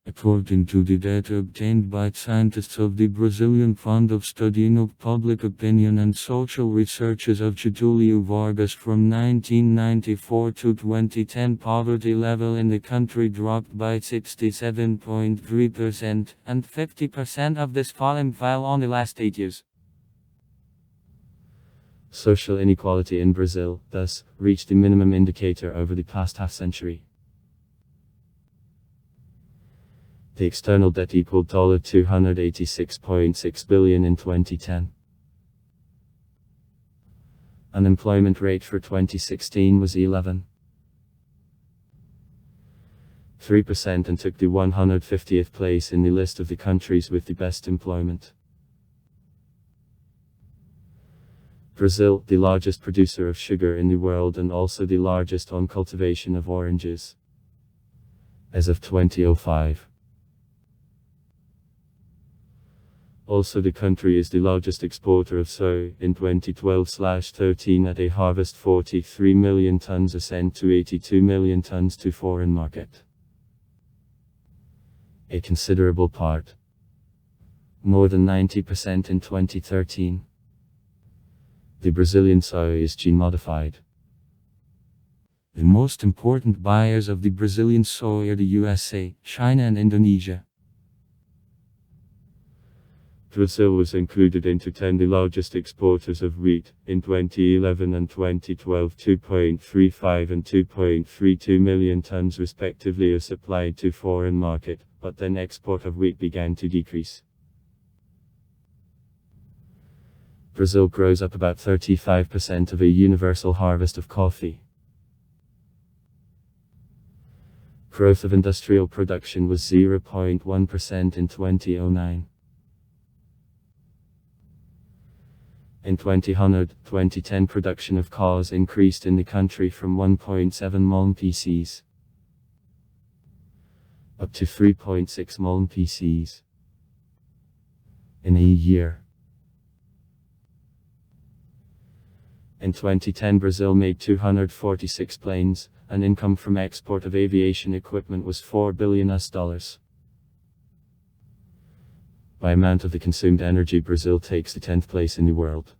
According to the data obtained by scientists of the Brazilian Fund of Studying of Public Opinion and Social Researches of Getúlio Vargas from 1994 to 2010, poverty level in the country dropped by 67.3%, and 50% of this falling fell on the last 8 years. Social inequality in Brazil, thus, reached the minimum indicator over the past half-century. The external debt equaled $286.6 billion in 2010. Unemployment rate for 2016 was 11.3% and took the 150th place in the list of the countries with the best employment. Brazil, the largest producer of sugar in the world and also the largest on cultivation of oranges, as of 2005. Also, the country is the largest exporter of soy, in 2012/13 at a harvest 43 million tons a sent to 82 million tons to foreign market. A considerable part, more than 90% in 2013. The Brazilian soy is gene-modified. The most important buyers of the Brazilian soy are the USA, China and Indonesia. Brazil was included into 10 the largest exporters of wheat, in 2011 and 2012 2.35 and 2.32 million tons respectively are supplied to foreign market, but then export of wheat began to decrease. Brazil grows up about 35% of a universal harvest of coffee. Growth of industrial production was 0.1% in 2009. In 2010 production of cars increased in the country from 1.7 million PCs up to 3.6 million PCs in a year. In 2010 Brazil made 246 planes, and income from export of aviation equipment was $4 billion. By amount of the consumed energy, Brazil takes the 10th place in the world,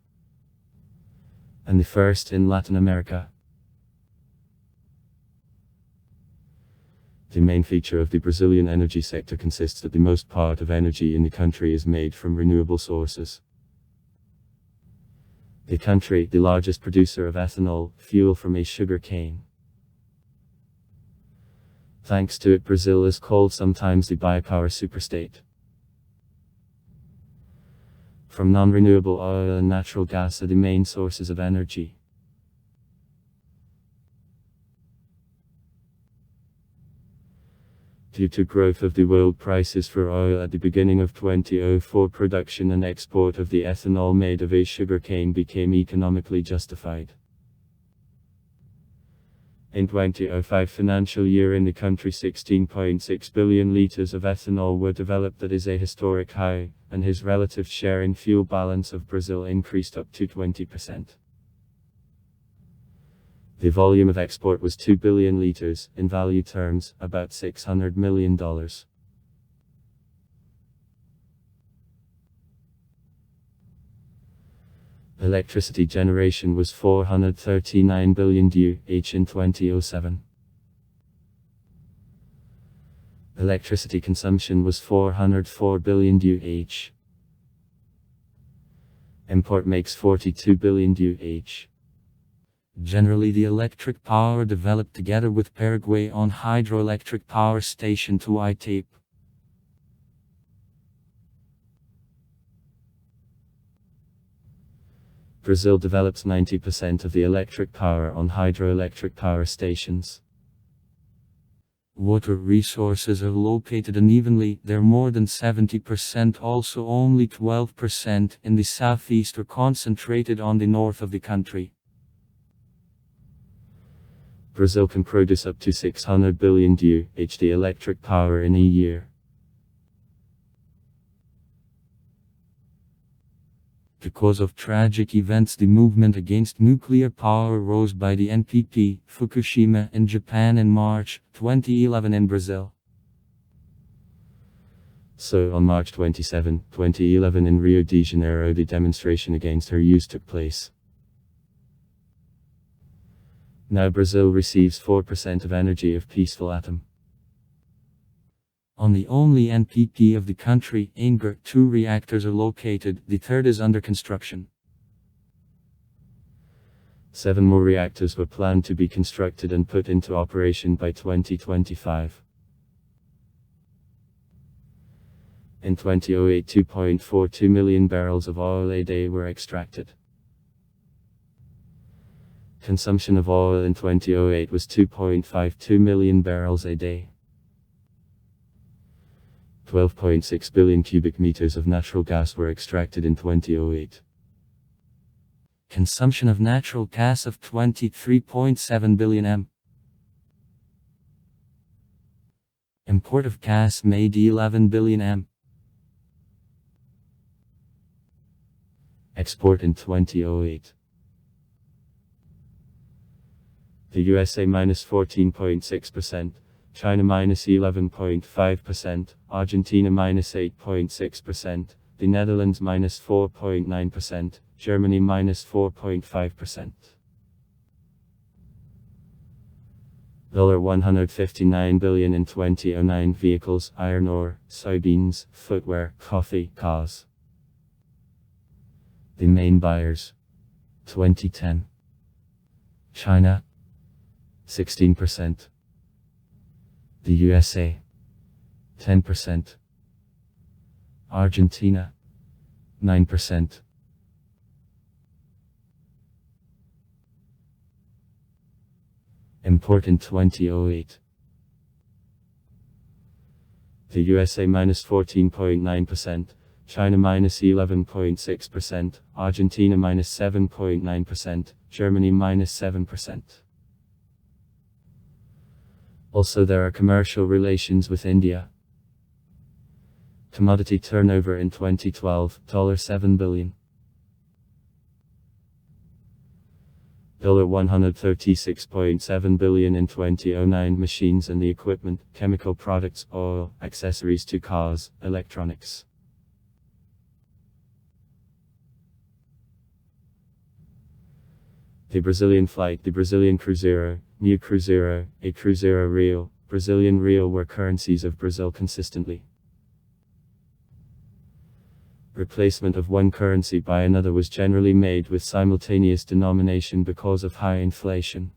and the first in Latin America. The main feature of the Brazilian energy sector consists that the most part of energy in the country is made from renewable sources. The country, the largest producer of ethanol, fuel from sugar cane. Thanks to it, Brazil is called sometimes the biopower superstate. From non-renewable oil and natural gas are the main sources of energy. Due to growth of the world prices for oil at the beginning of 2004, production and export of the ethanol made of sugarcane became economically justified. In 2005 financial year in the country 16.6 billion liters of ethanol were developed, that is a historic high, and his relative share in fuel balance of Brazil increased up to 20%. The volume of export was 2 billion liters, in value terms, about $600 million. Electricity generation was 439 billion UH in 2007. Electricity consumption was 404 billion UH. Import makes 42 billion UH. Generally, the electric power developed together with Paraguay on hydroelectric power station to Itape. Brazil develops 90% of the electric power on hydroelectric power stations. Water resources are located unevenly, they're more than 70%, also only 12% in the southeast, are concentrated on the north of the country. Brazil can produce up to 600 billion UH electric power in a year. Because of tragic events, the movement against nuclear power rose by the NPP, Fukushima in Japan in March 2011 in Brazil. So on March 27, 2011 in Rio de Janeiro, the demonstration against her use took place. Now Brazil receives 4% of energy of peaceful atom. On the only NPP of the country, Angra, 2 reactors are located, the third is under construction. 7 more reactors were planned to be constructed and put into operation by 2025. In 2008, 2.42 million barrels of oil a day were extracted. Consumption of oil in 2008 was 2.52 million barrels a day. 12.6 billion cubic meters of natural gas were extracted in 2008. Consumption of natural gas of 23.7 billion m. Import of gas made 11 billion m. Export in 2008. The USA minus 14.6%. China minus 11.5%, Argentina minus 8.6%, the Netherlands minus 4.9%, Germany minus 4.5%. $159 billion in 2009. Vehicles, iron ore, soybeans, footwear, coffee, cars. The main buyers. 2010. China, 16%. The USA, 10%. Argentina, 9%. Import in 2008. The USA minus 14.9%, China minus 11.6%, Argentina minus 7.9%, Germany minus 7%. Also, there are commercial relations with India. Commodity turnover in 2012, $7 billion. $136.7 billion in 2009. Machines and the equipment, chemical products, oil, accessories to cars, electronics. The Brazilian flight, the Brazilian Cruzeiro, New Cruzeiro, a Cruzeiro Real, Brazilian Real were currencies of Brazil consistently. Replacement of one currency by another was generally made with simultaneous denomination because of high inflation.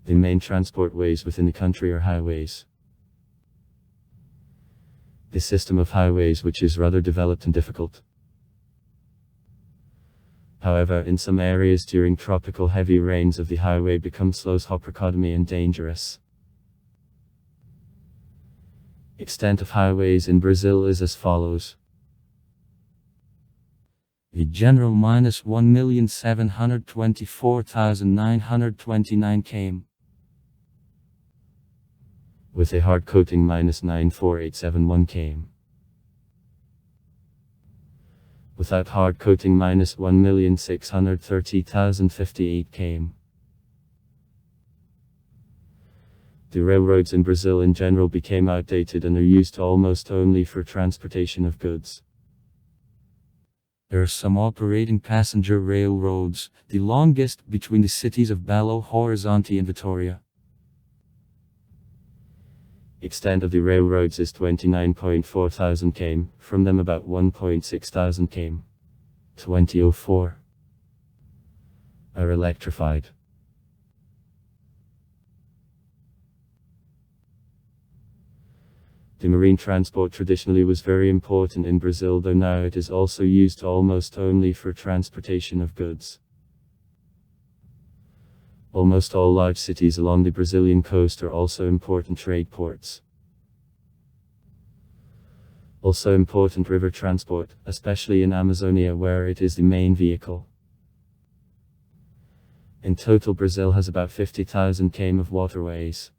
The main transport ways within the country are highways. The system of highways, which is rather developed and difficult. However, in some areas during tropical heavy rains of the highway become slow, hypercodemy and dangerous. Extent of highways in Brazil is as follows. The general minus 1,724,929 km. With a hard coating minus 94871 km. Without hard coating minus 1,630,058 km. The railroads in Brazil in general became outdated and are used almost only for transportation of goods. There are some operating passenger railroads, the longest between the cities of Belo Horizonte and Vitória. Extent of the railroads is 29.4 thousand km, from them about 1.6 thousand km. 2004 are electrified. The marine transport traditionally was very important in Brazil, though now it is also used almost only for transportation of goods. Almost all large cities along the Brazilian coast are also important trade ports. Also important river transport, especially in Amazonia where it is the main vehicle. In total, Brazil has about 50,000 km of waterways.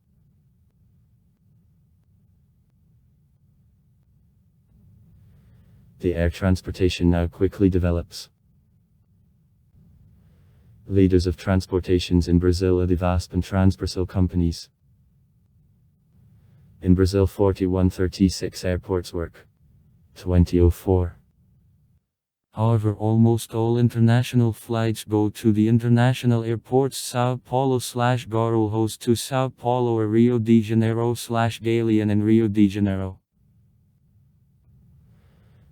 The air transportation now quickly develops. Leaders of transportations in Brazil are the VASP and Transbrasil companies. In Brazil, 4136 airports work. 2004. However, almost all international flights go to the international airports São Paulo/Guarulhos to São Paulo or Rio de Janeiro/Galeão in Rio de Janeiro.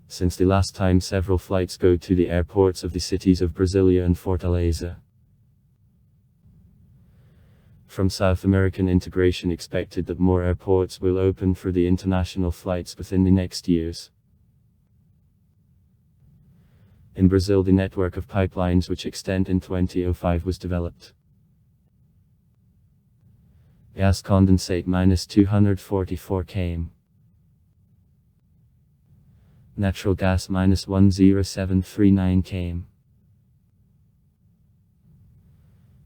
Since the last time, several flights go to the airports of the cities of Brasília and Fortaleza. From South American integration, expected that more airports will open for the international flights within the next years. In Brazil, the network of pipelines which extend in 2005 was developed. Gas condensate minus 244 km. Natural gas minus 10739 km.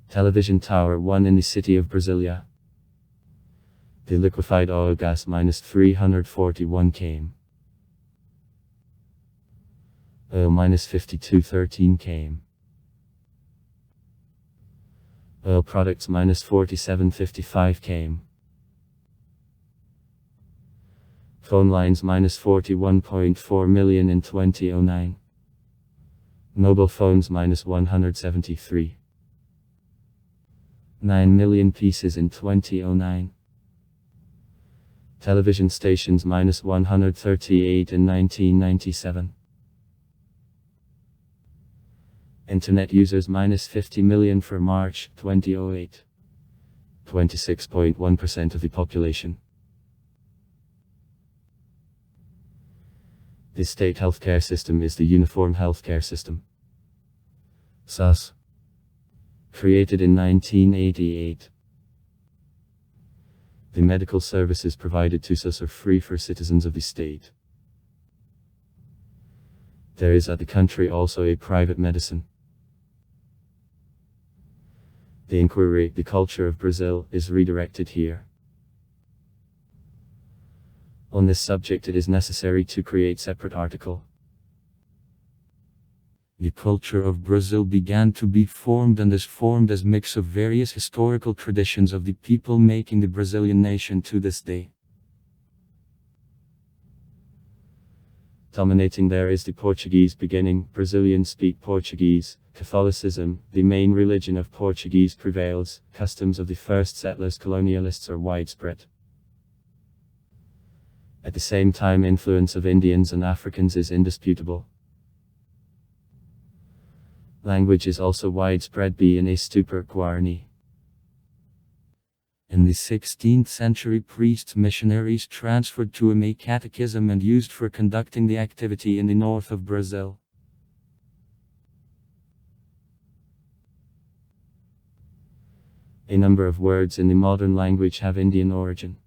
Television tower 1 in the city of Brasília. The liquefied oil gas minus 341 km. Oil minus 5213 km. Oil products minus 4755 km. Phone lines minus 41.4 million in 2009. Mobile phones minus 173. 9 million pieces in 2009. Television stations minus 138 in 1997. Internet users minus 50 million for March 2008. 26.1% of the population. The state healthcare system is the uniform healthcare system. SUS. Created in 1988. The medical services provided to SUS are free for citizens of the state. There is at the country also a private medicine. The inquiry, the culture of Brazil, is redirected here. On this subject it is necessary to create separate article. The culture of Brazil began to be formed and is formed as mix of various historical traditions of the people making the Brazilian nation to this day. Dominating there is the Portuguese beginning. Brazilians speak Portuguese. Catholicism, the main religion of Portuguese, prevails. Customs of the first settlers colonialists are widespread. At the same time, influence of Indians and Africans is indisputable. Language is also widespread, being a stupor Guarani. In the 16th century, priests missionaries transferred to a catechism and used for conducting the activity in the north of Brazil. A number of words in the modern language have Indian origin.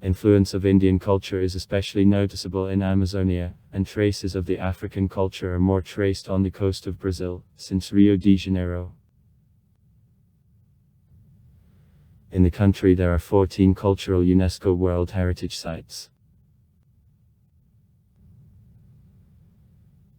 Influence of Indian culture is especially noticeable in Amazonia, and traces of the African culture are more traced on the coast of Brazil, since Rio de Janeiro. In the country there are 14 cultural UNESCO World Heritage Sites.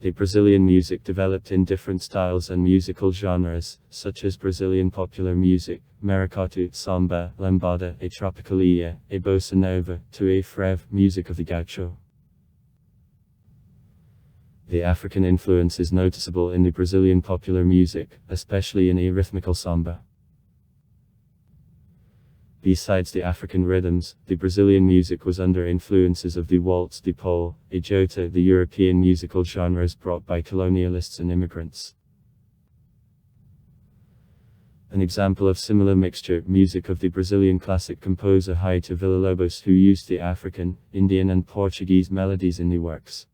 The Brazilian music developed in different styles and musical genres, such as Brazilian popular music, maracatu, samba, lambada, a tropicalia, a bossa nova, to a frevo, music of the gaucho. The African influence is noticeable in the Brazilian popular music, especially in a rhythmical samba. Besides the African rhythms, the Brazilian music was under influences of the waltz, the pole, a jota, the European musical genres brought by colonialists and immigrants. An example of similar mixture, music of the Brazilian classic composer Haito Villa-Lobos, who used the African, Indian and Portuguese melodies in the works.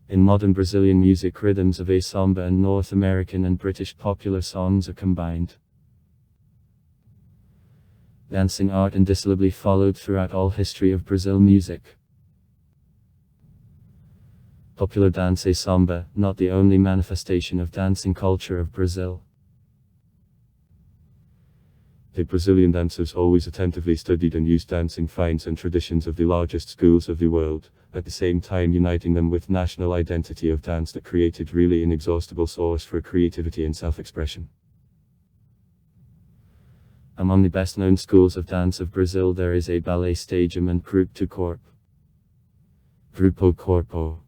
In modern Brazilian music, rhythms of a samba and North American and British popular songs are combined. Dancing art indissolubly followed throughout all history of Brazil music. Popular dance samba, not the only manifestation of dancing culture of Brazil. The Brazilian dancers always attentively studied and used dancing finds and traditions of the largest schools of the world, at the same time uniting them with national identity of dance that created really inexhaustible source for creativity and self-expression. Among the best-known schools of dance of Brazil there is a ballet stadium and group do corpo. Grupo Corpo.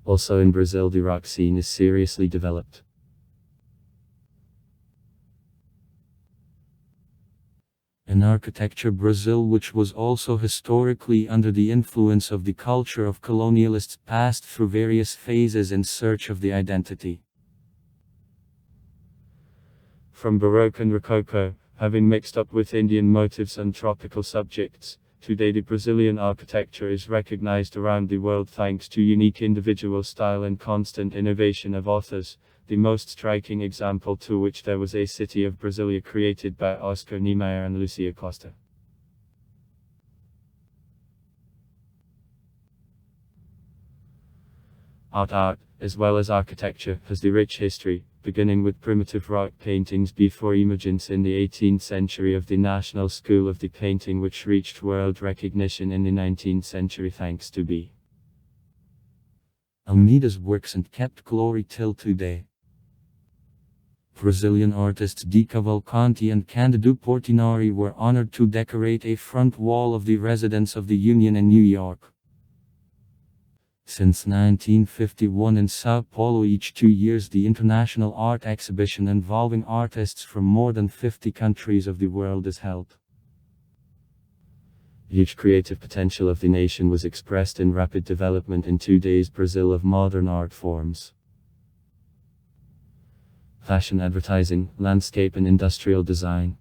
Also in Brazil the rock scene is seriously developed. In architecture, Brazil, which was also historically under the influence of the culture of colonialists, passed through various phases in search of the identity. From Baroque and Rococo, having mixed up with Indian motifs and tropical subjects, today the Brazilian architecture is recognized around the world thanks to unique individual style and constant innovation of authors, the most striking example to which there was a city of Brasilia created by Oscar Niemeyer and Lucia Costa. Art, as well as architecture, has the rich history, beginning with primitive rock paintings before emergence in the 18th century of the National School of the Painting, which reached world recognition in the 19th century thanks to B. Almeida's works and kept glory till today. Brazilian artists De Cavalcanti and Cândido Portinari were honored to decorate a front wall of the Residence of the Union in New York. Since 1951 in Sao Paulo, each 2 years the international art exhibition involving artists from more than 50 countries of the world is held. Huge creative potential of the nation was expressed in rapid development in today's Brazil of modern art forms. Fashion, advertising, landscape and industrial design.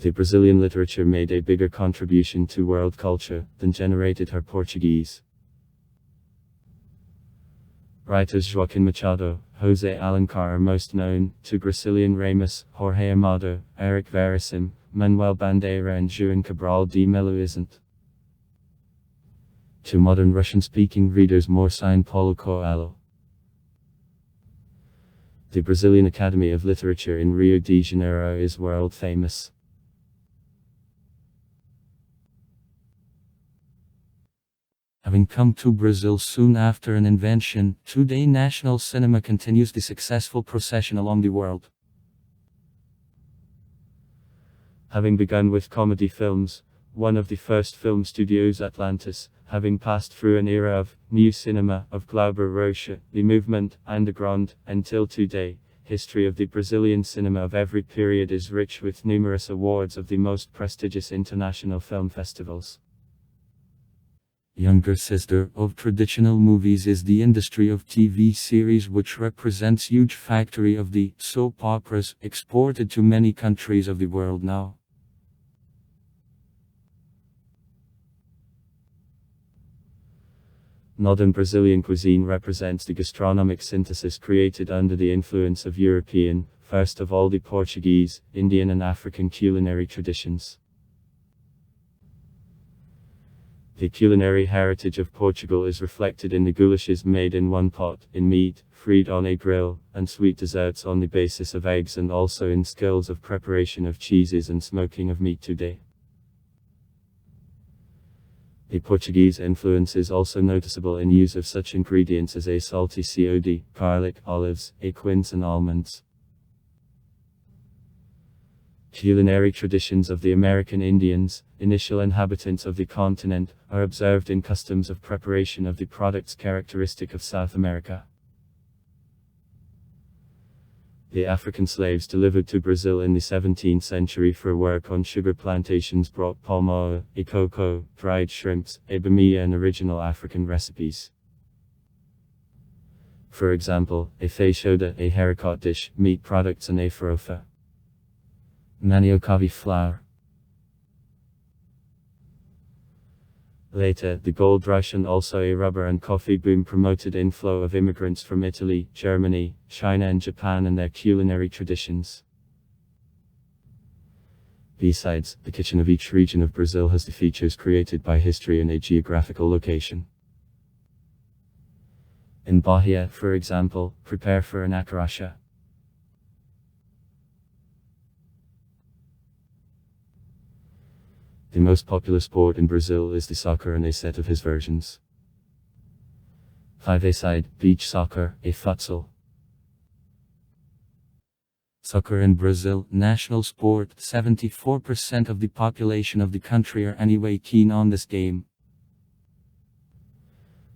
The Brazilian literature made a bigger contribution to world culture than generated her Portuguese. Writers Joaquim Machado, José Alencar are most known, to Gracilian Ramos, Jorge Amado, Eric Veríssimo, Manuel Bandeira and João Cabral de Melo isn't. To modern Russian-speaking readers more signed Paulo Coelho. The Brazilian Academy of Literature in Rio de Janeiro is world famous. Having come to Brazil soon after an invention, today national cinema continues the successful procession along the world. Having begun with comedy films, one of the first film studios Atlantis, having passed through an era of new cinema, of Glauber Rocha, the movement, underground, until today, history of the Brazilian cinema of every period is rich with numerous awards of the most prestigious international film festivals. Younger sister of traditional movies is the industry of TV series, which represents huge factory of the soap operas exported to many countries of the world now. Modern Brazilian cuisine represents the gastronomic synthesis created under the influence of European, first of all the Portuguese, Indian and African culinary traditions. The culinary heritage of Portugal is reflected in the goulashes made in one pot, in meat, fried on a grill, and sweet desserts on the basis of eggs, and also in skills of preparation of cheeses and smoking of meat today. The Portuguese influence is also noticeable in use of such ingredients as a salty cod, garlic, olives, quince and almonds. Culinary traditions of the American Indians, initial inhabitants of the continent, are observed in customs of preparation of the products characteristic of South America. The African slaves delivered to Brazil in the 17th century for work on sugar plantations brought palm oil, cocoa, dried shrimps, bamia and original African recipes. For example, a feijoada, a haricot dish, meat products and a farofa. Maniocavi flour. Later, the gold rush and also a rubber and coffee boom promoted inflow of immigrants from Italy, Germany, China and Japan and their culinary traditions. Besides, the kitchen of each region of Brazil has the features created by history and a geographical location. In Bahia, for example, prepare for an acarajé. The most popular sport in Brazil is the soccer and a set of his versions. 5-a-side, beach soccer, a futsal. Soccer in Brazil, national sport, 74% of the population of the country are anyway keen on this game.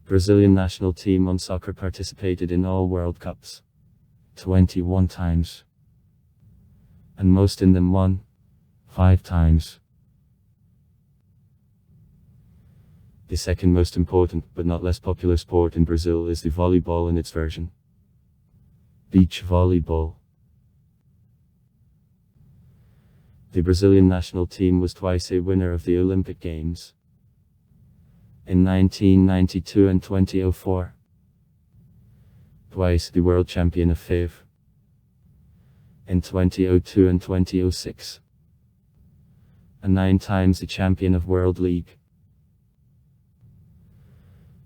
Brazilian national team on soccer participated in all World Cups. 21 times. And most in them won. 5 times. The second most important, but not less popular sport in Brazil is the volleyball in its version. Beach volleyball. The Brazilian national team was twice a winner of the Olympic Games. In 1992 and 2004. Twice the world champion of FIV. In 2002 and 2006. And 9 times the champion of World League.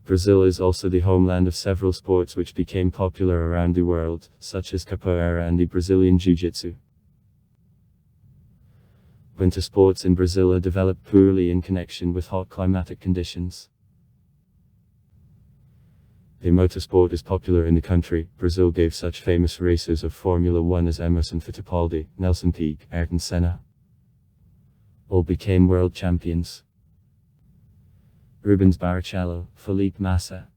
Brazil is also the homeland of several sports which became popular around the world, such as capoeira and the Brazilian jiu-jitsu. Winter sports in Brazil are developed poorly in connection with hot climatic conditions. The motorsport is popular in the country. Brazil gave such famous racers of Formula 1 as Emerson Fittipaldi, Nelson Piquet, Ayrton Senna. All became world champions. Rubens Barrichello, Felipe Massa.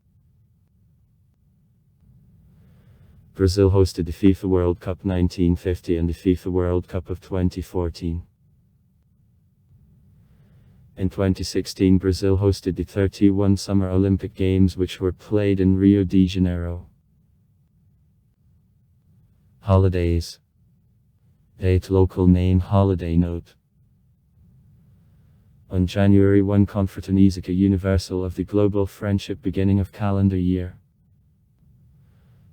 Brazil hosted the FIFA World Cup 1950 and the FIFA World Cup of 2014. In 2016, Brazil hosted the 31 Summer Olympic Games, which were played in Rio de Janeiro. Holidays. Date local name holiday note. On January 1 Confraternizaca Universal of the Global Friendship beginning of calendar year.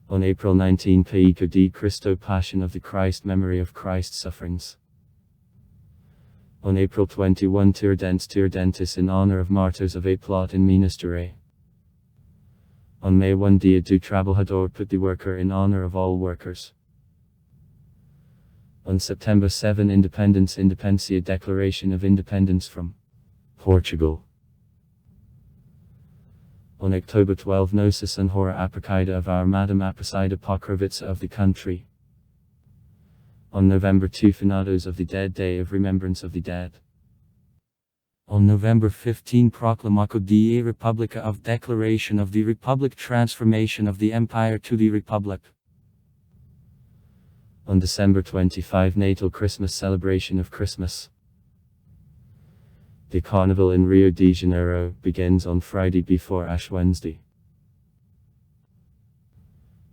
On April 19 Pico di Cristo Passion of the Christ Memory of Christ's Sufferings. On April 21 Tiradentes in honor of martyrs of a plot in Minas Gerais. On May 1 Dia do Trabalhador put the worker in honor of all workers. On September 7 Independencia Declaration of Independence from Portugal. On October 12 Nossa Senhora Aparecida of Our Madam Aparecida Pokrovitsa of the country. On November 2 Finados of the Dead Day of Remembrance of the Dead. On November 15 Proclamaco da República of Declaration of the Republic Transformation of the Empire to the Republic. On December 25 Natal Christmas Celebration of Christmas. The Carnival in Rio de Janeiro begins on Friday before Ash Wednesday.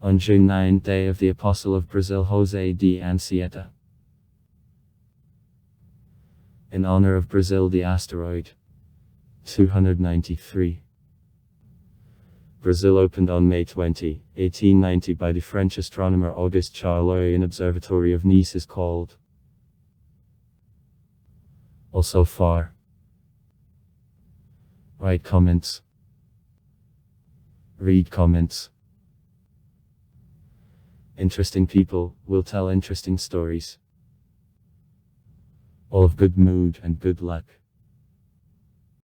On June 9 Day of the Apostle of Brazil José de Anchieta. In honor of Brazil the asteroid 293. Brazil opened on May 20, 1890 by the French astronomer Auguste Charlot in observatory of Nice is called. Also far. Write comments. Read comments. Interesting people will tell interesting stories. All of good mood and good luck.